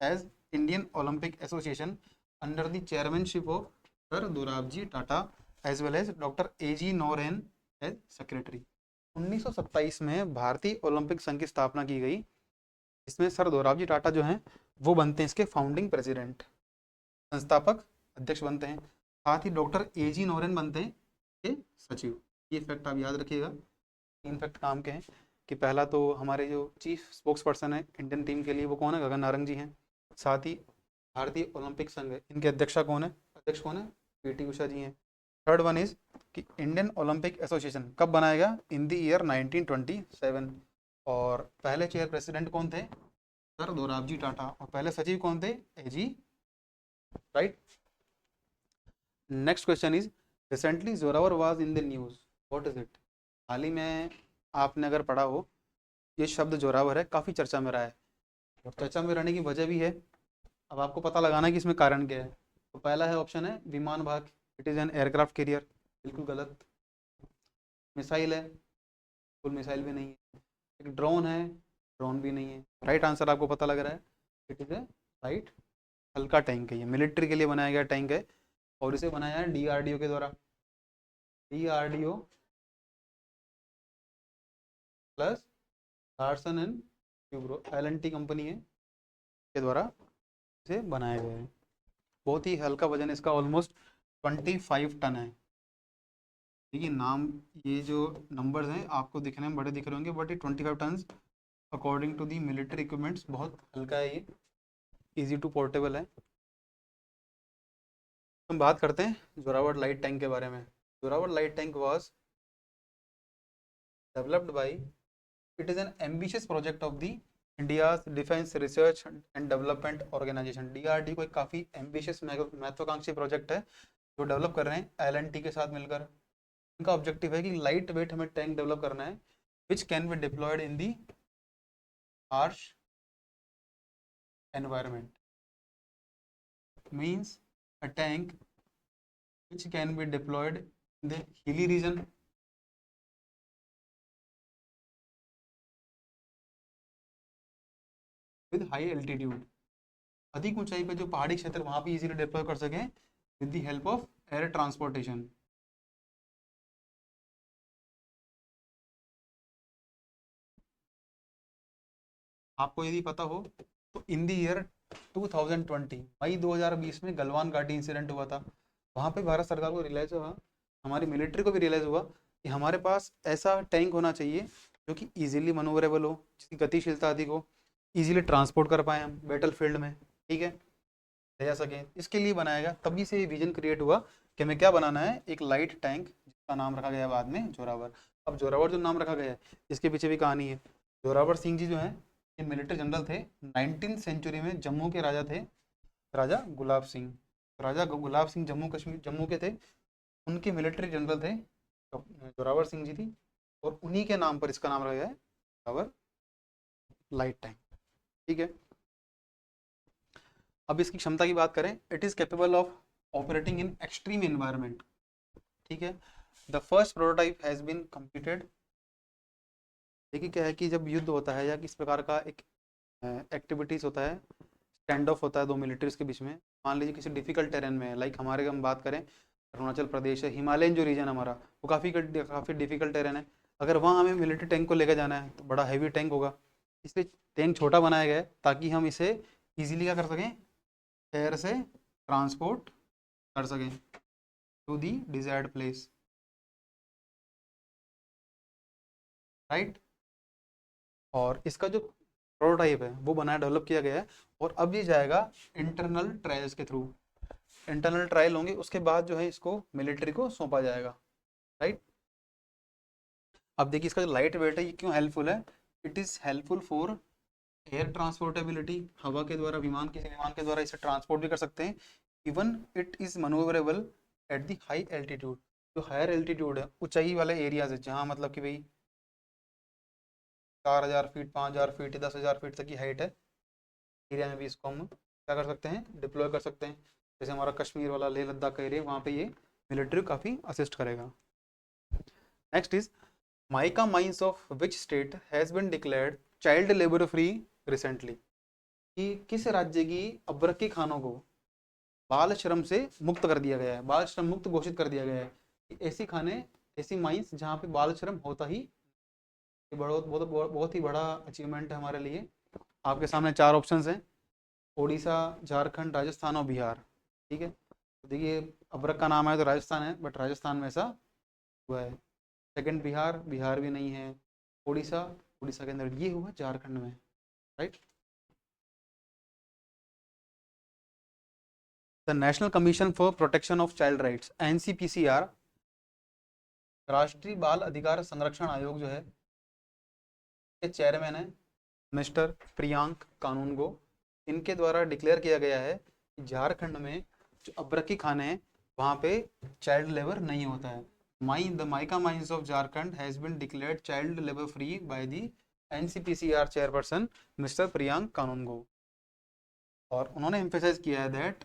A: as Indian Olympic Association under the chairmanship of sir Dorabji Tata as well as doctor A.G. Noehren as secretary. 1927 में भारतीय ओलंपिक संघ की स्थापना की गई। इसमें सर दोराबजी टाटा जो हैं वो बनते हैं इसके फाउंडिंग प्रेसिडेंट, संस्थापक अध्यक्ष बनते हैं। साथ ही डॉक्टर A.G. नोरेन बनते हैं ये सचिव। ये फैक्ट आप याद रखिएगा। 3 फैक्ट काम के हैं कि पहला तो हमारे जो चीफ स्पोक्स पर्सन है इंडियन टीम के लिए वो कौन है? गगन नारंग जी हैं। साथ ही भारतीय ओलंपिक संघ है, इनके अध्यक्ष कौन है? पीटी उषा जी हैं। थर्ड वन इज कि इंडियन ओलंपिक एसोसिएशन कब बनाया गया? In the year 1927। और पहले चेयर प्रेसिडेंट कौन थे? सर दोराबजी टाटा। और पहले सचिव कौन थे? A.G. Wright. Next question is recently Zorawar was in the news, what is it? हाल ही में आपने अगर पढ़ा हो, ये शब्द जोरावर है काफ़ी चर्चा में रहा है। और चर्चा में रहने की वजह भी है, अब आपको पता लगाना है कि इसमें कारण क्या है। तो पहला है ऑप्शन है विमान वाहक, it is an aircraft carrier, बिल्कुल गलत। मिसाइल है, फुल मिसाइल भी नहीं है। एक ड्रोन है, ड्रोन भी नहीं है। राइट आंसर आपको पता लग रहा है, इट इज़ ए लाइट हल्का टैंक है। ये मिलिट्री के लिए बनाया गया टैंक है और इसे बनाया है DRDO के द्वारा। DRDO plus Larsen and Toubro LNT company है के द्वारा इसे बनाया गया है। बहुत ही हल्का वजन है इसका, ऑलमोस्ट 25 टन है। देखिए नाम, ये जो नंबर्स हैं आपको दिखने में बड़े दिख रहे होंगे, बट ये 25 ton according to the military equipments बहुत हल्का है ये, इजी टू पोर्टेबल है। हम बात करते हैं जोरावर लाइट टैंक के बारे में। Zorawar light tank was developed by, it is an ambitious project of the India's defence research and development organisation. DRDO को एक काफ़ी एम्बिशियस महत्वाकांक्षी प्रोजेक्ट है जो डेवलप कर रहे हैं LNT के साथ मिलकर। इनका ऑब्जेक्टिव है कि लाइट वेट हमें टैंक डेवलप करना है which can be diploid in the harsh environment, means a tank which can be deployed in the hilly region with high altitude, अधिक ऊंचाई पे जो पहाड़ी क्षेत्र वहां भी इजीली डिप्लॉय कर सकें with the help of air transportation. आपको यदि पता हो तो इन द ईयर 2020 मई 2020 में गलवान घाटी इंसिडेंट हुआ था। वहाँ पे भारत सरकार को रियलाइज़ हुआ, हमारी मिलिट्री को भी रियलाइज़ हुआ कि हमारे पास ऐसा टैंक होना चाहिए जो कि इजीली मनोवरेबल हो, जिसकी गतिशीलता अधिक हो, इजीली ट्रांसपोर्ट कर पाए हम बैटल फील्ड में, ठीक है, ले जा सकें। इसके लिए बनाया गया, तभी से ये विजन क्रिएट हुआ कि हमें क्या बनाना है, एक लाइट टैंक जिसका नाम रखा गया बाद में जोरावर। अब जोरावर जो नाम रखा गया है इसके पीछे भी कहानी है। जोरावर सिंह जी जो हैं ये मिलिट्री जनरल थे, 19th सेंचुरी में जम्मू के राजा थे, राजा गुलाब सिंह। राजा गुलाब सिंह जम्मू के थे, उनके मिलिट्री जनरल थे जोरावर सिंह जी थी, और उन्हीं के नाम पर इसका नाम रखा गया है जोरावर लाइट टैंक, ठीक है। अब इसकी क्षमता की बात करें, it is capable of operating in extreme environment, ठीक है। The first prototype has been completed. देखिए क्या है कि जब युद्ध होता है या किस प्रकार का एक एक्टिविटीज़ होता है, स्टैंड ऑफ होता है दो मिलिट्रीज के बीच में, मान लीजिए किसी डिफिकल्ट टेरेन में, लाइक हमारे हम बात करें अरुणाचल प्रदेश है, हिमालयन जो रीजन हमारा वो काफ़ी डिफिकल्ट टेरेन है। अगर वहाँ हमें मिलिट्री टैंक को लेकर जाना है तो बड़ा हैवी टैंक होगा, इसलिए टैंक छोटा बनाया गया है ताकि हम इसे ईजिली क्या कर सकें, एयर से ट्रांसपोर्ट कर सकें to the desired place. Right. और इसका जो प्रोटोटाइप है वो बनाया डेवलप किया गया है और अब ये जाएगा इंटरनल ट्रायल्स के थ्रू। इंटरनल ट्रायल होंगे उसके बाद जो है इसको मिलिट्री को सौंपा जाएगा, राइट। अब देखिए इसका जो लाइट वेट है ये क्यों हेल्पफुल है। It is helpful for air transportability, हवा के द्वारा विमान, किसी विमान के द्वारा इसे ट्रांसपोर्ट भी कर सकते हैं। Even it is manoeuvrable at the high altitude, जो हायर एल्टीट्यूड है, ऊंचाई वाले एरियाज है, जहाँ मतलब कि भाई 4000 फीट, 5000 फीट, 10,000 फीट तक की हाइट है एरिया में भी इसको हम क्या कर सकते हैं, डिप्लॉय कर सकते हैं। जैसे हमारा कश्मीर वाला लेह लद्दाख का एरिया, वहाँ पे ये मिलिट्री काफ़ी असिस्ट करेगा। Next is mica mines of which state has been declared child labour free recently, कि किस राज्य की अब्रकी खानों को बाल श्रम से मुक्त कर दिया गया है, बाल श्रम मुक्त घोषित कर दिया गया है। कि ऐसी खाने, ऐसी माइंस जहाँ पे बाल श्रम होता ही, ये बहुत बहुत बहुत ही बड़ा अचीवमेंट है हमारे लिए। आपके सामने 4 ऑप्शंस हैं, उड़ीसा, झारखंड, राजस्थान और बिहार। ठीक है, तो देखिए अब्रक का नाम है तो राजस्थान है, बट राजस्थान में ऐसा हुआ है। सेकंड बिहार, बिहार भी नहीं है। उड़ीसा, उड़ीसा के अंदर ये हुआ, झारखंड में, right. The national commission for protection of child rights, NCPCR, राष्ट्रीय बाल अधिकार संरक्षण आयोग जो है, के चेयरमैन है मिस्टर प्रियांक कानूनगो। इनके द्वारा डिक्लेयर किया गया है कि झारखंड में जो अब्रकी खाने हैं वहाँ पे चाइल्ड लेबर नहीं होता है। The mica mines of Jharkhand has been declared child labour free by the NCPCR chairperson mister Priyank Kanoongo. और उन्होंने एम्फेसाइज किया है that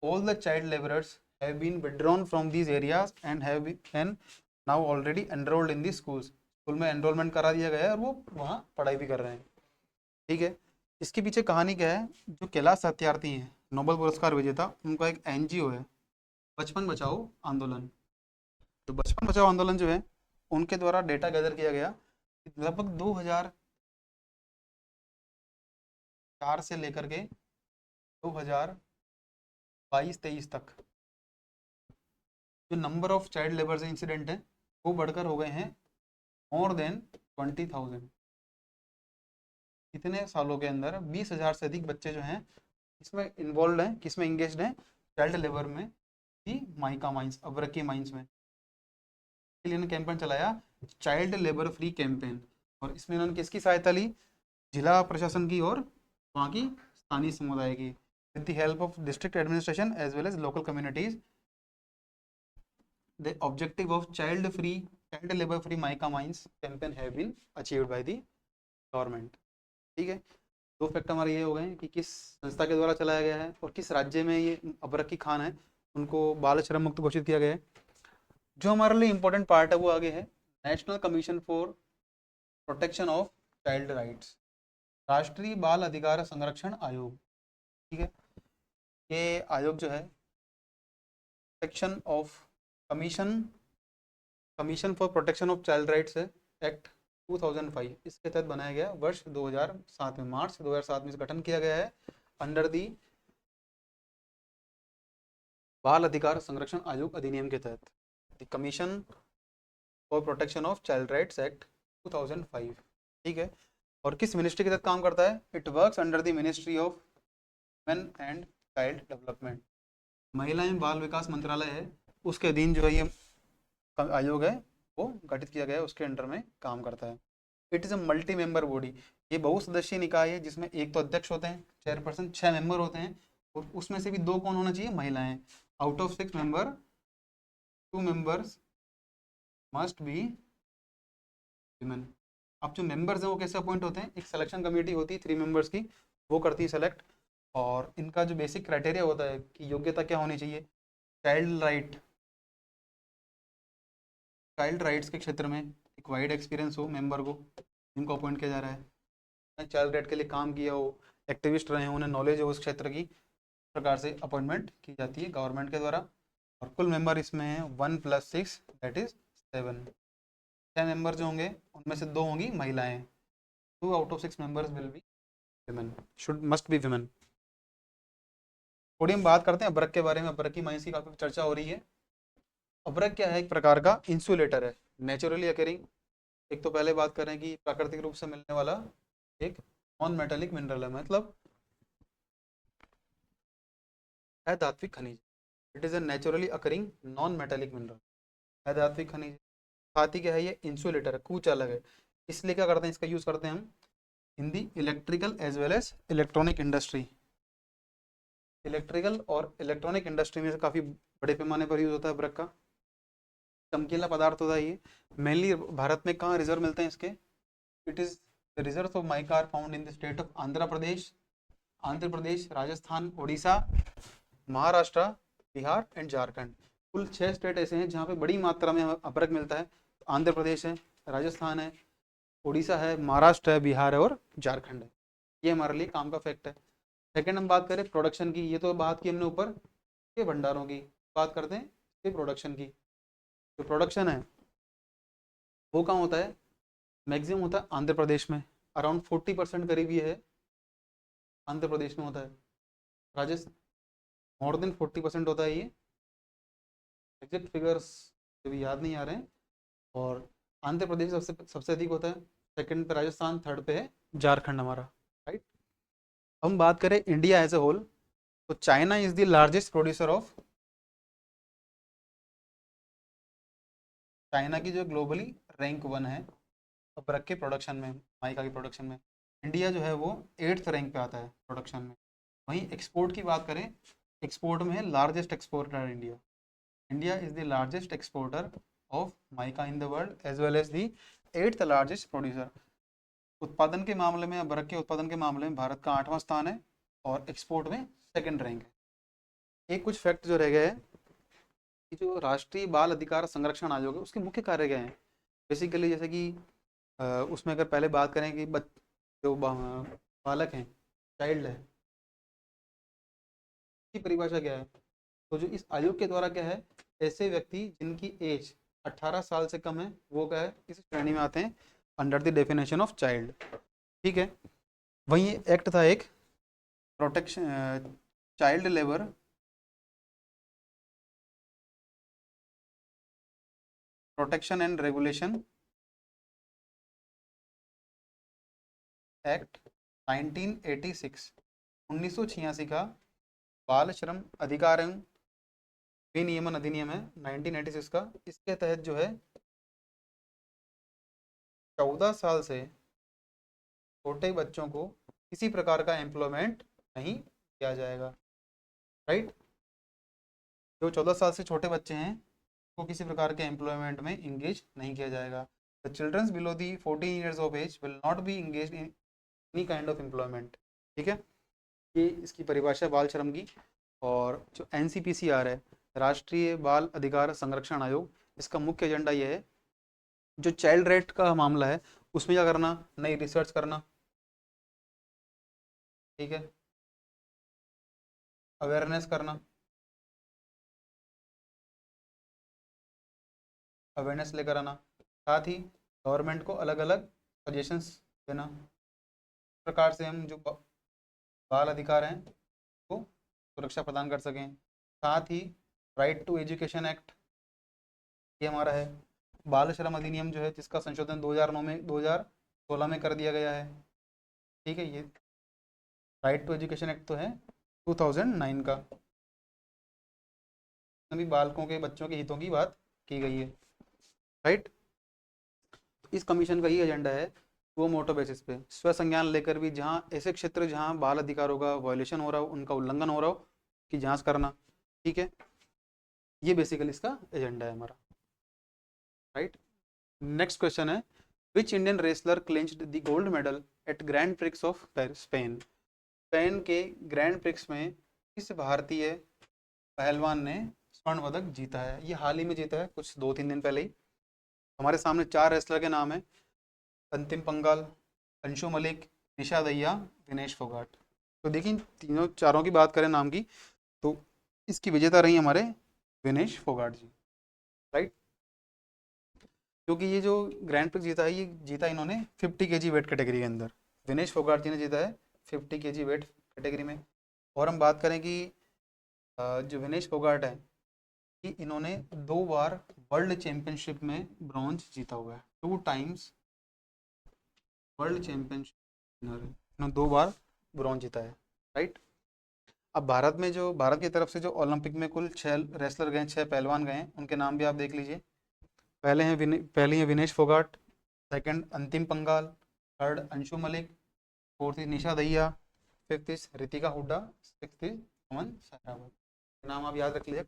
A: all the child laborers have been withdrawn from these areas and have been now already enrolled in the schools। School में enrolment करा दिया गया है और वो वहाँ पढ़ाई भी कर रहे हैं। ठीक है, इसके पीछे कहानी क्या है। जो कैलाश सत्यार्थी हैं, नोबेल पुरस्कार विजेता, उनका एक NGO है बचपन बचाओ आंदोलन। तो बचपन बचाओ आंदोलन जो है उनके द्वारा डेटा गैदर किया गया, लगभग 2004 से लेकर के 2022-23 तक जो number of child labour incident है वो बढ़कर हो गए हैं मोर देन 20,000। इतने सालों के अंदर 20,000 से अधिक बच्चे जो हैं इसमें इन्वॉल्व हैं, किसमें इंगेज्ड हैं, चाइल्ड लेबर में, की माइका माइंस, अब्रकी माइंस में। इसके लिए उन्होंने कैंपेन चलाया, चाइल्ड लेबर फ्री कैंपेन। और इसमें उन्होंने किसकी सहायता ली, जिला प्रशासन की और वहाँ की स्थानीय समुदाय की, with the help of district administration as well as local communities. The objective of child labor free mica mines campaign have been achieved by the government। ठीक है, 2 फैक्ट हमारे ये हो गए कि किस संस्था के द्वारा चलाया गया है और किस राज्य में ये अब्रकी खान है उनको बाल श्रम मुक्त घोषित किया गया है। जो हमारे लिए इम्पोर्टेंट पार्ट है वो आगे है, national commission for protection of child rights, राष्ट्रीय बाल अधिकार संरक्षण आयोग। ठीक है, ये आयोग जो है section of commission for protection of child rights act 2005, इसके तहत बनाया गया वर्ष 2007 में, मार्च 2007 में इसका गठन किया गया है अंडर दी बाल अधिकार संरक्षण आयोग अधिनियम के तहत, the commission for protection of child rights act 2005। ठीक है, और किस मिनिस्ट्री के तहत काम करता है, it works under the ministry of women and child development, महिला एवं बाल विकास मंत्रालय है, उसके अधीन जो है ये आयोग है वो गठित किया गया है, उसके अंडर में काम करता है। It is a multi member body, ये बहुसदस्यीय निकाय है जिसमें एक तो अध्यक्ष होते हैं, चेयरपर्सन, 6 मेंबर होते हैं और उसमें से भी 2 कौन होना चाहिए, महिलाएं। Out of 6 member 2 members must be women. अब जो मेंबर्स हैं वो कैसे अपॉइंट होते हैं, एक सिलेक्शन कमेटी होती है 3 मेंबर्स की, वो करती है सेलेक्ट। और इनका जो बेसिक क्राइटेरिया होता है कि योग्यता क्या होनी चाहिए, चाइल्ड राइट्स के क्षेत्र में एक वाइड एक्सपीरियंस हो मेंबर को, जिनको अपॉइंट किया जा रहा है, चाइल्ड राइट के लिए काम किया हो, एक्टिविस्ट रहे हो, उन्हें नॉलेज हो उस क्षेत्र की, प्रकार से अपॉइंटमेंट की जाती है गवर्नमेंट के द्वारा। और कुल मेंबर इसमें है 1 + 6 दैट इज 7। 6 मेंबर जो होंगे उनमें से 2 होंगी महिलाएं, 2 out of 6 members will be women, must be women. थोड़ी हम बात करते हैं अब्रक के बारे में। अब्रक की माइंस की काफ़ी चर्चा हो रही है। अब्रक क्या है, एक प्रकार का इंसुलेटर है, नेचुरली अकरिंग एक तो पहले बात करें कि प्राकृतिक रूप से मिलने वाला एक नॉन मेटेलिक मिनरल है, मतलब अधात्विक खनिज। It is a naturally occurring non metallic mineral, अधात्विक खनिज। साथ ही क्या है, ये इंसुलेटर है, कूच अलग है। इसलिए क्या करते हैं, इसका यूज़ करते हैं हम in the electrical as well as electronic industry. Electrical और इलेक्ट्रॉनिक इंडस्ट्री में से काफ़ी बड़े पैमाने पर यूज़ होता है ब्रक का। चमकीला पदार्थ होता है ये। मेनली भारत में कहाँ रिजर्व मिलते हैं इसके, it is the reserve of mica are found in the state of Andhra Pradesh, Rajasthan, Orissa, Maharashtra, Bihar and Jharkhand. कुल 6 स्टेट ऐसे हैं जहाँ पे बड़ी मात्रा में अभ्रक मिलता है। आंध्र प्रदेश है, राजस्थान है, उड़ीसा है, महाराष्ट्र है, बिहार है और झारखंड है। ये हमारे लिए काम का फैक्ट है। सेकंड हम बात करें प्रोडक्शन की, ये तो बात की हमने ऊपर के भंडारों की, बात करते हैं इसके प्रोडक्शन की। जो प्रोडक्शन है वो कहाँ होता है, मैक्सिमम होता है आंध्र प्रदेश में, अराउंड 40% करीब ये है आंध्र प्रदेश में होता है। राजस्थान मोर देन 40% होता है ये, एग्जैक्ट फिगर्स अभी याद नहीं आ रहे हैं। और आंध्र प्रदेश सबसे सबसे अधिक होता है, सेकंड पे राजस्थान, थर्ड पे है झारखंड हमारा, राइट। हम बात करें इंडिया एज ए होल, तो China is the largest producer of, China की जो ग्लोबली रैंक 1 है अब्रक के प्रोडक्शन में, माइका की प्रोडक्शन में। इंडिया जो है वो 8th रैंक पे आता है प्रोडक्शन में। वहीं एक्सपोर्ट की बात करें, एक्सपोर्ट में है largest exporter India. India is the largest exporter of mica in the world as well as the 8th largest producer. उत्पादन के मामले में, अब्रक के उत्पादन के मामले में भारत का 8वां स्थान है और एक्सपोर्ट में सेकंड रैंक है। एक कुछ फैक्ट जो रह गए हैं कि जो राष्ट्रीय बाल अधिकार संरक्षण आयोग है उसके मुख्य कार्य क्या हैं। बेसिकली जैसे कि उसमें अगर पहले बात करें कि जो बालक हैं, चाइल्ड है, की परिभाषा क्या है, तो जो इस आयोग के द्वारा क्या है, ऐसे व्यक्ति जिनकी एज 18 साल से कम है वो क्या है, इस श्रेणी में आते हैं under the definition of child. ठीक है। वहीं एक्ट था एक, protection child labour protection and regulation act 1986, 1986 का बाल श्रम अधिकार विनियमन अधिनियम है 1986 का। इसके तहत जो है 14 साल से छोटे बच्चों को किसी प्रकार का एम्प्लॉयमेंट नहीं किया जाएगा, राइट। जो 14 साल से छोटे बच्चे हैं को किसी प्रकार के एम्प्लॉयमेंट में इंगेज नहीं किया जाएगा। The childrens below the 14 years of age will not be engage in any kind of employment. ठीक है, ये इसकी परिभाषा बाल श्रम की। और जो NCPCR है, राष्ट्रीय बाल अधिकार संरक्षण आयोग, इसका मुख्य एजेंडा ये है, जो चाइल्ड राइट का मामला है उसमें क्या करना, नई रिसर्च करना, ठीक है, अवेयरनेस करना, अवेयरनेस लेकर आना, साथ ही गवर्नमेंट को अलग अलग सजेशंस देना। इस प्रकार से हम जो बाल अधिकार हैं को सुरक्षा प्रदान कर सकें। साथ ही राइट टू एजुकेशन एक्ट, ये हमारा है। बाल श्रम अधिनियम जो है जिसका संशोधन 2009 में 2016 में कर दिया गया है। ठीक है, ये राइट टू एजुकेशन एक्ट तो है 2009 का, भी बालकों के, बच्चों के हितों की बात की गई है, राइट। इस कमीशन का ही एजेंडा है वो मोटो बेसिस पे स्व संज्ञान लेकर भी जहाँ ऐसे क्षेत्र जहाँ बाल अधिकारों का वायोलेशन हो रहा हो, उनका उल्लंघन हो रहा हो, की जांच करना। ठीक है, ये बेसिकली इसका एजेंडा है हमारा, राइट। नेक्स्ट क्वेश्चन है, which Indian wrestler clinched the gold medal at grand prix of Spain. Spain के ग्रैंड प्रिक्स में किस भारतीय पहलवान ने स्वर्ण पदक जीता है। ये हाल ही में जीता है, कुछ 2-3 दिन पहले ही। हमारे सामने 4 रेसलर के नाम है, अंतिम पंगाल, अंशु मलिक, निशा दहिया, दिनेश फोगाट। तो देखिए तीनों चारों की बात करें नाम की, तो इसकी विजेता रही हमारे दिनेश फोगाट जी, राइट। क्योंकि ये जो ग्रैंड प्रिक्स जीता है, ये जीता इन्होंने 50 kg वेट कैटेगरी के अंदर। दिनेश फोगाट जी ने जीता है 50 kg वेट कैटेगरी में। और हम बात करें कि जो विनेश फोगाट है कि इन्होंने 2 बार वर्ल्ड चैंपियनशिप में ब्रॉन्ज जीता हुआ है, 2 times वर्ल्ड चैंपियनशिप विनर, 2 बार ब्रॉन्ज जीता है, राइट। अब भारत में जो भारत की तरफ से जो ओलंपिक में कुल 6 रेसलर गए, 6 पहलवान गए हैं, उनके नाम भी आप देख लीजिए। पहले हैं Vinesh Phogat, second Antim Panghal, third Anshu Malik, fourth is Nisha Dahiya, fifth is Ritika Hooda, sixth is Aman Sehrawat. नाम आप याद रख लीजिए।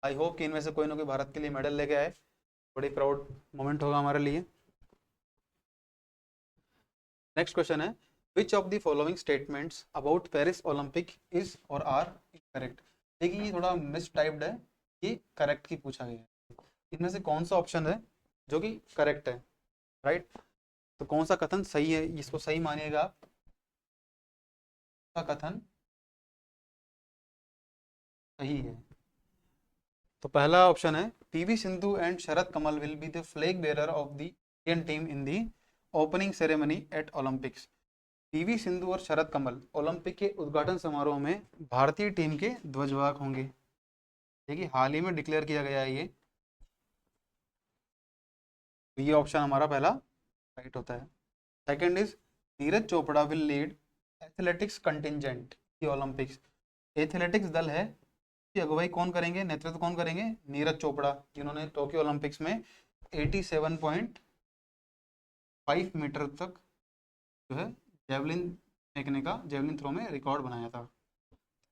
A: आई होप कि इनमें से कोई ना कोई भारत के लिए मेडल लेके आए, बड़ी प्राउड मोमेंट होगा हमारे लिए। नेक्स्ट क्वेश्चन है, which of the following statements about Paris Olympic is और आर करेक्ट। देखिए ये थोड़ा मिस टाइप्ड है, ये करेक्ट की पूछा गया है। इनमें से कौन सा ऑप्शन है जो कि करेक्ट है, राइट। तो कौन सा कथन सही है, इसको सही मानिएगा आप। का कथन सही है। तो पहला ऑप्शन है, PV Sindhu and Sharad Kamal will be the flag bearer of the Indian team in the opening ceremony eight Olympics. PV Sindhu और शरद कमल ओलंपिक के उद्घाटन समारोह में भारतीय टीम के ध्वजवाहक होंगे। देखिए हाल ही में डिक्लेयर किया गया है ये, तो ये ऑप्शन हमारा पहला राइट होता है। Second is, Neeraj Chopra will lead athletics contingent the Olympics. Athletics दल है की अगुवाई कौन करेंगे, नेतृत्व कौन करेंगे, नीरज चोपड़ा, जिन्होंने टोक्यो ओलंपिक्स में 87.5 मीटर तक जो है जेवलिन फेंकने का, जेवलिन थ्रो में रिकॉर्ड बनाया था,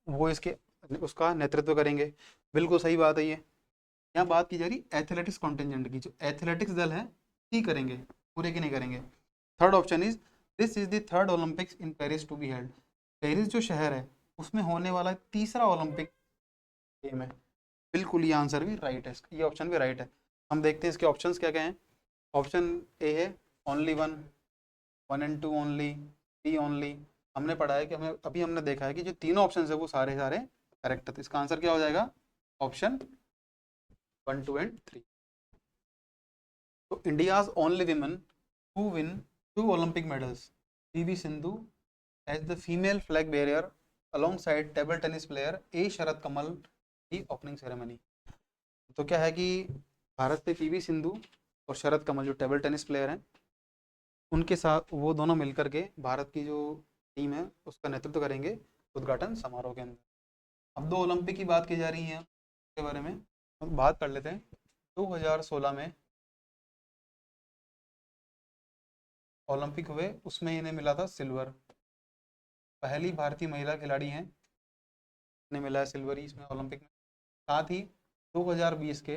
A: वो इसके उसका नेतृत्व करेंगे। बिल्कुल सही बात है ये। यहाँ बात की जा रही एथलेटिक्स कॉन्टिजेंट की, जो एथलेटिक्स दल है ही करेंगे, पूरे के नहीं करेंगे। Third option is, this is the third Olympics in Paris to be held. Paris जो शहर है उसमें होने वाला तीसरा ओलंपिक गेम है। बिल्कुल ये आंसर भी राइट है, ये ऑप्शन भी राइट है। हम देखते हैं इसके ऑप्शंस क्या क्या हैं। ऑप्शन ए है only one, 1 and 2 only, B only. हमने पढ़ा है कि हमने देखा है कि जो तीनों ऑप्शन है वो सारे सारे करेक्ट है, तो इसका आंसर क्या हो जाएगा, ऑप्शन 1, 2 and 3। तो India's only women who win 2 Olympic medals, PV Sindhu as the female flag bearer alongside table tennis player A Sharath Kamal की ओपनिंग सेरेमनी। तो क्या है कि भारत से पीवी सिंधु और शरद कमल जो टेबल टेनिस प्लेयर हैं, उनके साथ वो दोनों मिलकर के भारत की जो टीम है उसका नेतृत्व करेंगे उद्घाटन समारोह के अंदर। अब 2 ओलंपिक की बात की जा रही है के बारे में हम बात कर लेते हैं। 2016 में ओलंपिक हुए, उसमें इन्हें मिला था सिल्वर। पहली भारतीय महिला खिलाड़ी हैं, इन्हें मिला है सिल्वर इसमें ओलंपिक में। साथ ही 2020 के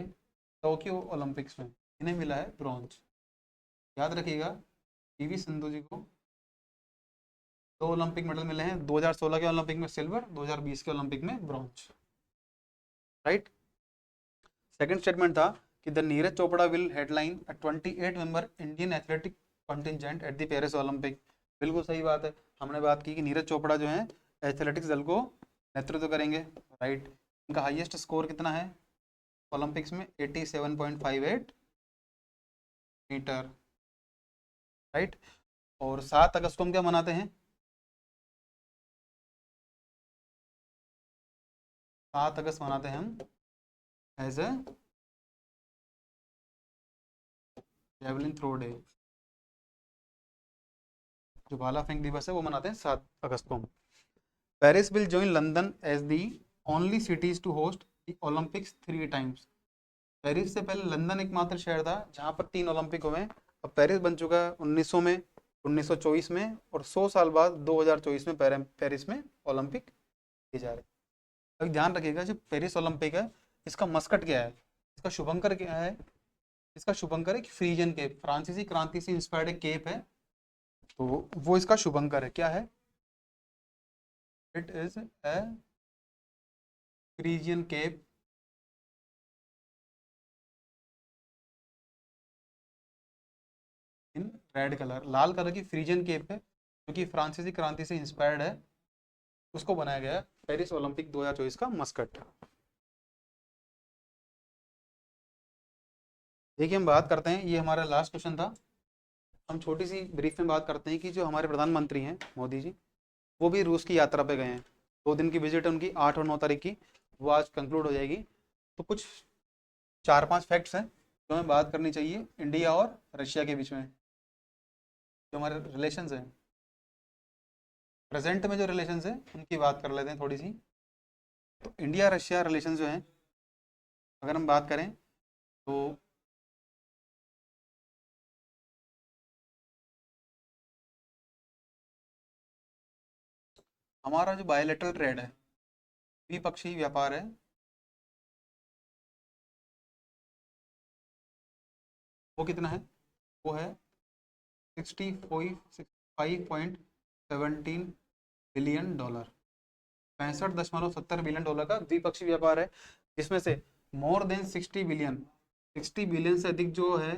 A: टोक्यो ओलंपिक्स में इन्हें मिला है ब्रॉन्ज। याद रखिएगा, पीवी सिंधु जी को 2 ओलंपिक मेडल मिले हैं, 2016 के ओलंपिक में सिल्वर, 2020 के ओलंपिक में ब्रॉन्ज, राइट। सेकंड स्टेटमेंट था कि the Neeraj Chopra will headline a 28 member Indian athletic contingent at the Paris Olympic. बिल्कुल सही बात है, हमने बात की कि नीरज चोपड़ा जो है एथलेटिक्स दल को नेतृत्व करेंगे, राइट। इनका हाईएस्ट स्कोर कितना है ओलंपिक्स में, 87.58 मीटर, राइट। और 7 अगस्त को हम क्या मनाते हैं, 7 अगस्त मनाते हैं हम as a javelin throw day. जो भाला फेंक दिवस है वो मनाते हैं 7 अगस्त को। Paris will join London as the only cities to host the Olympics 3 times. Paris से पहले लंदन एकमात्र शहर था जहां पर 3 ओलंपिक हुए। अब पेरिस बन चुका है 1900 में, 1924 में, और 100 साल बाद 2024 में पेरिस में ओलंपिक किए जा रहे हैं। अभी ध्यान रखिएगा, जो पेरिस ओलंपिक है इसका मस्कट क्या है, इसका शुभंकर क्या है, इसका शुभंकर एक फ्रीजन केप, फ्रांसीसी क्रांति से इंस्पायर्ड एक केप है, तो वो इसका शुभंकर है। क्या है, it is a Phrygian cap in red colour, लाल कलर की फ्रीजियन केप है जो कि फ्रांसीसी क्रांति से इंस्पायर्ड है, उसको बनाया गया है पेरिस ओलंपिक 2024 का मस्कट। देखिए हम बात करते हैं, ये हमारा लास्ट क्वेश्चन था। हम छोटी सी ब्रीफ में बात करते हैं कि जो हमारे प्रधानमंत्री हैं मोदी जी, वो भी रूस की यात्रा पे गए हैं। 2 दिन की विजिट है उनकी, 8 और 9 तारीख की, वो आज कंक्लूड हो जाएगी। तो कुछ 4-5 फैक्ट्स हैं जो हमें बात करनी चाहिए इंडिया और रशिया के बीच में। जो हमारे रिलेशंस हैं, प्रेजेंट में जो रिलेशंस हैं उनकी बात कर लेते हैं थोड़ी सी। तो इंडिया रशिया रिलेशन जो हैं अगर हम बात करें तो हमारा जो बायोलेटरल ट्रेड है, द्विपक्षीय व्यापार है, वो कितना है? वो है 65.17 बिलियन डॉलर का द्विपक्षीय व्यापार है, जिसमें से मोर देन 60 बिलियन से अधिक जो है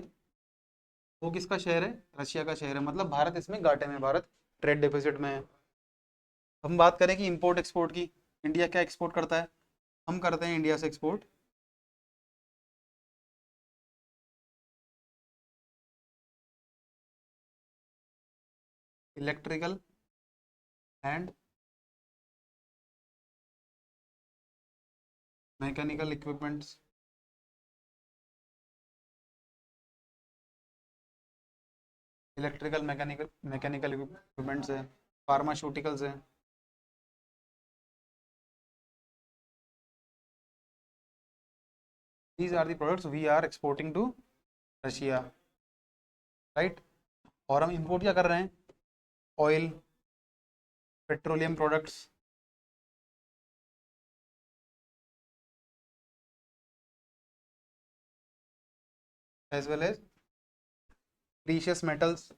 A: वो किसका शेयर है? रशिया का शेयर है। मतलब भारत इसमें घाटे में, भारत ट्रेड डेफिसिट में है। हम बात करें कि इंपोर्ट एक्सपोर्ट की, इंडिया क्या एक्सपोर्ट करता है? हम करते हैं इंडिया से export electrical and mechanical equipments, electrical mechanical equipments है, फार्मास्यूटिकल्स है। These are the products we are exporting to Russia, right. और हम इंपोर्ट क्या कर रहे हैं? Oil, petroleum products, as well as precious metals,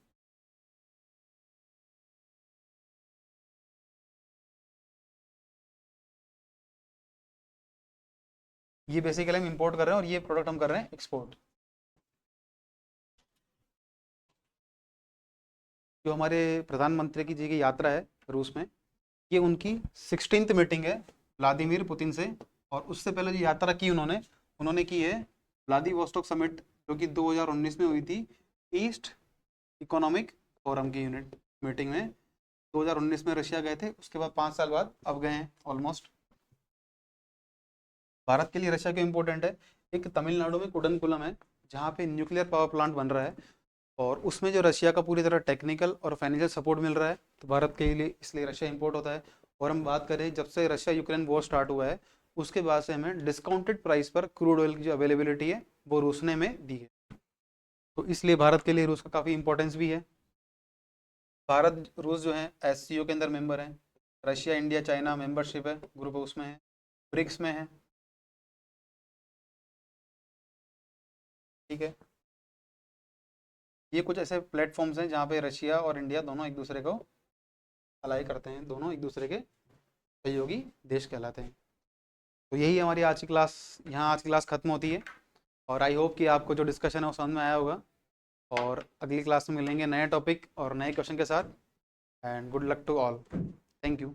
A: ये बेसिकली हम इंपोर्ट कर रहे हैं और ये प्रोडक्ट हम कर रहे हैं एक्सपोर्ट। जो हमारे प्रधानमंत्री की जी की यात्रा है रूस में, ये उनकी 16th मीटिंग है व्लादिमीर पुतिन से। और उससे पहले जो यात्रा की उन्होंने उन्होंने की है व्लादिवोस्टोक समिट, जो कि 2019 में हुई थी ईस्ट इकोनॉमिक फोरम की यूनिट मीटिंग में। 2019 में रशिया गए थे, उसके बाद 5 साल बाद अब गए हैं ऑलमोस्ट। भारत के लिए रशिया क्यों इंपॉर्टेंट है? एक तमिलनाडु में कुडनकुलम है जहाँ पे न्यूक्लियर पावर प्लांट बन रहा है, और उसमें जो रशिया का पूरी तरह टेक्निकल और फाइनेंशियल सपोर्ट मिल रहा है, तो भारत के लिए इसलिए रशिया इंपोर्ट होता है। और हम बात करें जब से रशिया यूक्रेन वॉर स्टार्ट हुआ है, उसके बाद से हमें डिस्काउंटेड प्राइस पर क्रूड ऑयल की जो अवेलेबिलिटी है वो रूस ने हमें दी है, तो इसलिए भारत के लिए रूस का काफ़ी इंपॉर्टेंस भी है। भारत रूस जो है एससीओ के अंदर मेंबर है, रशिया इंडिया चाइना मेंबरशिप है, ग्रुप उसमें है, ब्रिक्स में है, ठीक है। ये कुछ ऐसे प्लेटफॉर्म्स हैं जहाँ पे रशिया और इंडिया दोनों एक दूसरे को अलाई करते हैं, दोनों एक दूसरे के सहयोगी देश कहलाते हैं। तो यही हमारी आज की क्लास, यहाँ आज की क्लास खत्म होती है। और आई होप कि आपको जो डिस्कशन है वो समझ में आया होगा, और अगली क्लास में मिलेंगे नए टॉपिक और नए क्वेश्चन के साथ। And good luck to all, thank you.